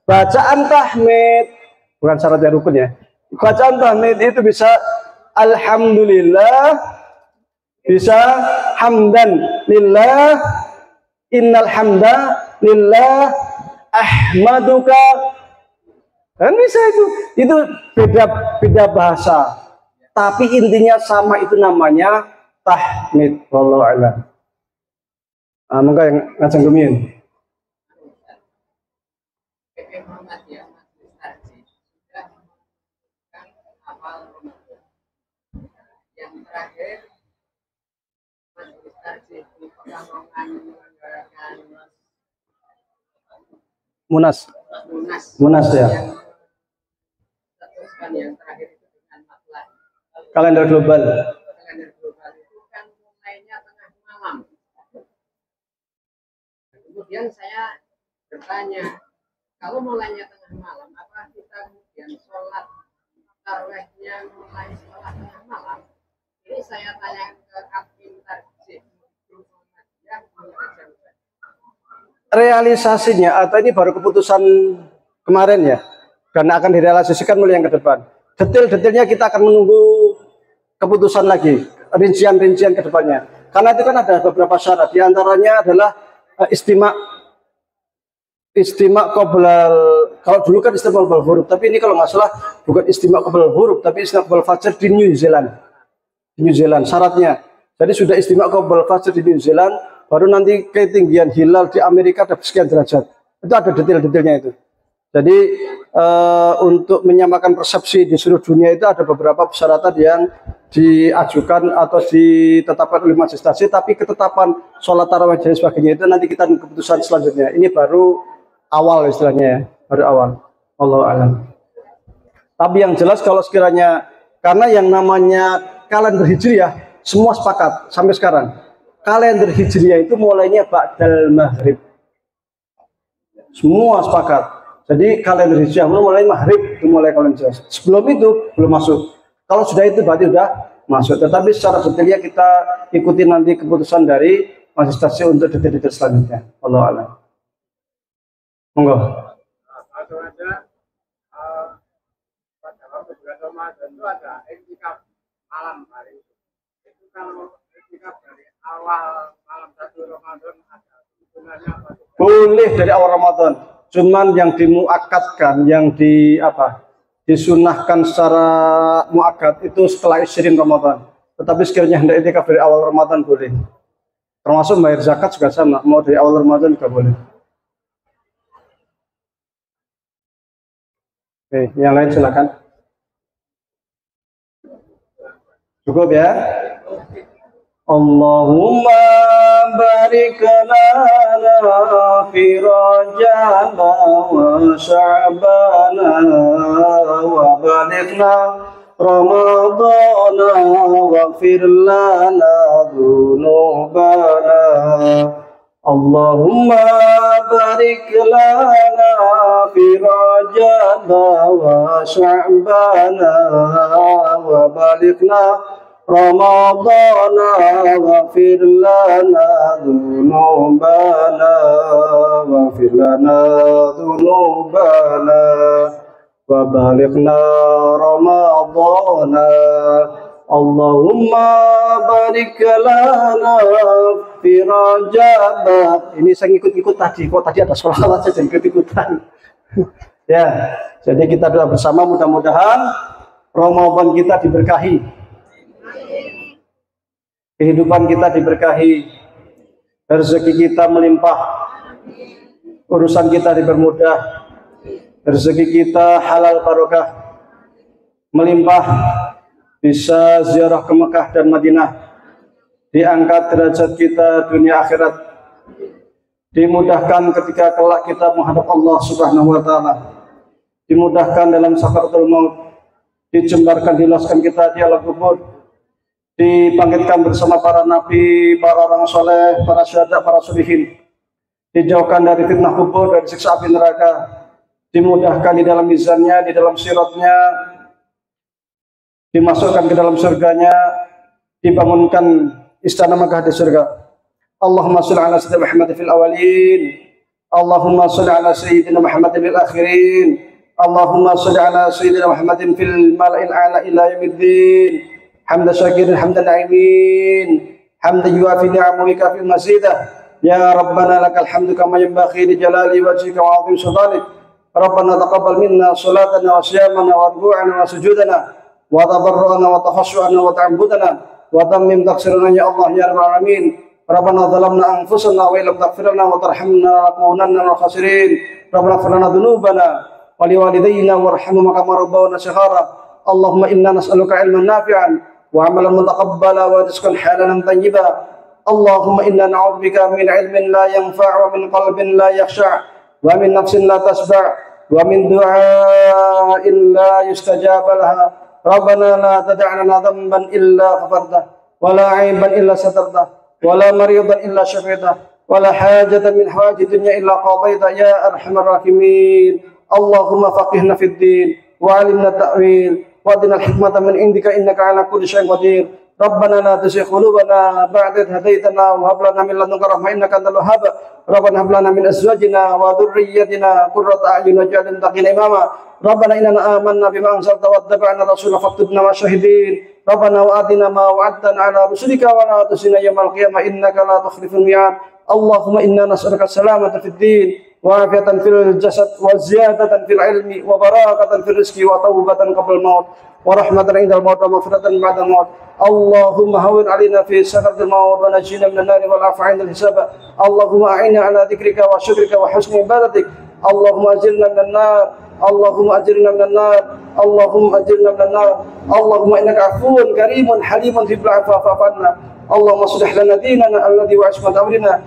Bacaan tahmid, bukan syaratnya rukun ya. Bacaan tahmid itu bisa alhamdulillah, bisa hamdan lillah, innal hamda lillah, ahmaduka. Kan bisa itu. Itu beda bahasa. Tapi intinya sama, itu namanya tahmid. Wallahu a'lam. Monggo yang ngajeng rumiyin. Yang terakhir Majelis Tarjih Munas. Munas. Munas ya. Yang terakhir itu dengan makhluk. Kalender global. Kalender global itu kan mulainya tengah malam. Kemudian saya bertanya, kalau mulainya tengah malam, apa kita kemudian sholat tarawihnya mulai setelah tengah malam? Ini saya tanya ke admin tarjih. Realisasinya atau ini baru keputusan kemarin ya, dan akan direalisasikan mulai yang ke depan. Detail-detailnya kita akan menunggu keputusan lagi, rincian-rincian ke depannya. Karena itu kan ada beberapa syarat, diantaranya adalah istimak qoblal, kalau dulu kan istimak qoblal huruf, tapi ini kalau nggak salah bukan istimak qoblal huruf, tapi istimak qoblal fajr di New Zealand. Di New Zealand syaratnya. Jadi sudah istimak qoblal fajr di New Zealand, baru nanti ketinggian hilal di Amerika ada sekian derajat. Itu ada detail-detailnya itu. Jadi untuk menyamakan persepsi di seluruh dunia itu ada beberapa persyaratan yang diajukan atau ditetapkan oleh majelis tasydih, tapi ketetapan sholat tarawih dan sebagainya itu nanti kita keputusan selanjutnya. Ini baru awal istilahnya ya, baru awal. Wallahu a'lam. Tapi yang jelas kalau sekiranya, karena yang namanya kalender hijriah semua sepakat sampai sekarang. Kalender hijriah itu mulainya ba'dal maghrib. Semua sepakat. Jadi kalender hijriah mulai maghrib itu mulai kalender. Sebelum itu belum masuk. Kalau sudah itu berarti sudah masuk. Tetapi secara detailnya kita ikuti nanti keputusan dari majelis tasydih untuk detail-detail selanjutnya. Wallahu a'lam. Monggo. Ada pada waktu bulan Ramadan itu ada iktikaf malam hari. Itu kalau iktikaf dari awal malam 1 Ramadan ada hubungannya apa? Boleh dari awal Ramadan. Cuman yang dimuakatkan, yang disunahkan secara muakat itu setelah isyirin Ramadan. Tetapi sekiranya hendak iktikaf dari awal Ramadan boleh. Termasuk bayar zakat juga sama, mau dari awal Ramadan juga boleh. Oke, yang lain silakan. Cukup ya. Allahumma barik lana fi Rajab wa Sya'ban wa balighna Ramadan waghfir lana dhunubana. Allahumma barik lana fi Rajab wa Sya'ban wa balighna Ramadan waghfir lana dhunubana waghfir lana dhunubana wa balighna Ramadan. Allahumma barik lana fi Rajab. Ini saya ikut-ikut tadi, kok tadi ada sholawat saya ikut-ikutan. Ya, jadi kita doa bersama mudah-mudahan Ramadan kita diberkahi. Kehidupan kita diberkahi, rezeki kita melimpah, urusan kita dipermudah, rezeki kita halal barokah, melimpah, bisa ziarah ke Mekah dan Madinah, diangkat derajat kita dunia akhirat, dimudahkan ketika kelak kita menghadap Allah Subhanahu wa taala, dimudahkan dalam sakaratul maut, dijembarkan, diluaskan kita di alam kubur, dibangkitkan bersama para nabi, para orang soleh, para syuhada, para sholihin, dijauhkan dari fitnah kubur, dari siksa api neraka, dimudahkan di dalam mizannya, di dalam siratnya, dimasukkan ke dalam surganya, dibangunkan istana Megah di surga. Allahumma sholli ala sayyidina Muhammad fil awalin, Allahumma sholli ala sayyidina Muhammad fil akhirin, Allahumma sholli ala sayyidina Muhammadin fil mala'il a'la ila yaumiddin. Hamda syakirin, hamda na'imin, hamda yuafi ni'amu wikafi mazidah. Ya Rabbana lakal hamdu kama yanbaghi li jalali wajhika wa 'azimi sultanik. Rabbana taqabbal minna salatana wa siyamana wa ruku'ana wa sujudana wa tadarru'ana wa takhashu'ana wa ta'abbudana wa tammim taqsirana ya Allah ya rabbal alamin. Rabbana zalamna anfusana wa illam taghfir lana wa tarhamna lanakunanna minal khasirin. Rabbana ighfir lana dhunubana wa liwalidayna warhamhum kama rabbawna shighara. Allahumma inna nas'aluka ilman nafi'an wa amalan mutaqabbala wa rizqan halalan tayyiba اللهم إنا نعوذ بك من علم لا ينفع ومن قلب لا يخشع ومن نفس لا تشبع ومن دعاء لا يستجاب لها ربنا لا تدع لنا ذنبا إلا غفرته ولا عيبا إلا سترته ولا مريضا إلا شفيته ولا حاجة من حوائج الدنيا إلا قضيتها يا أرحم الراحمين اللهم فقهنا في الدين وعلمنا التأويل وادنا الحكمة من عندك إنك على كل شيء قدير ربنا لا تزغ قلوبنا بعد إذ هديتنا وهب لنا من لدنك رحمة إنك أنت الوهاب ربنا هب لنا من أزواجنا وذريتنا قرة أعين واجعلنا للمتقين إماما ربنا إننا آمنا بما أنزلت واتبعنا الرسول فاكتبنا مع الشاهدين ربنا وآتنا ما وعدتنا على رسلك ولا تخزنا يوم القيامة إنك لا تخلف الميعاد اللهم إنا نسألك السلامة في الدين وعافية في الجسد وزيادة في العلم وبركة في الرزق وتوبة قبل الموت ورحمة عند الموت ومغفرة بعد الموت اللهم هون علينا في سكرة الموت ونجينا من النار والعفو عند الحساب اللهم أعنا على ذكرك وشكرك وحسن عبادتك اللهم أجرنا من النار اللهم أجرنا من النار اللهم أجرنا من النار اللهم إنك عفو كريم حليم في العفو فاعف عنا اللهم اصلح لنا ديننا الذي هو عصمة أمرنا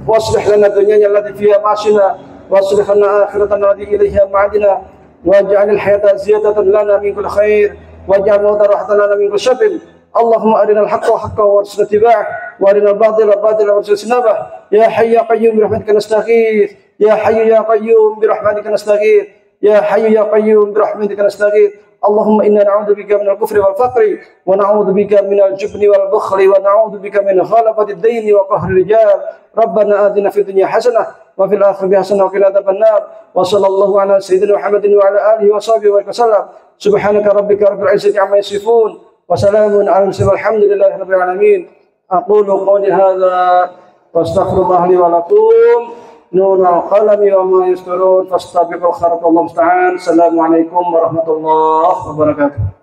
واصلح لنا دنيانا التي فيها معاشنا واصلح لنا آخرتنا التي إليها معادنا واجعل الحياة زيادة لنا من كل خير واجعل الموت راحة لنا من كل شر اللهم أرنا الحق حقا وارزقنا اتباعه وأرنا الباطل باطلا وارزقنا اجتنابه يا حي يا قيوم برحمتك نستغيث يا حي يا قيوم برحمتك نستغيث يا حي يا قيوم برحمتك نستغيث اللهم إنا نعوذ بك من الكفر والفقر ونعوذ بك من الجبن والبخل ونعوذ بك من غلبة الدين وقهر الرجال ربنا آتنا في الدنيا حسنة وفي الآخرة حسنة وقنا عذاب النار وصلى الله على سيدنا محمد وعلى آله وصحبه وسلم سبحانك ربك رب العزة عما يصفون وسلام على المرسلين والحمد لله رب العالمين أقول قولي هذا واستغفر الله لي ولكم نون القلم وما يسطرون فاستبقوا الخيرات الله المستعان السلام عليكم ورحمة الله وبركاته.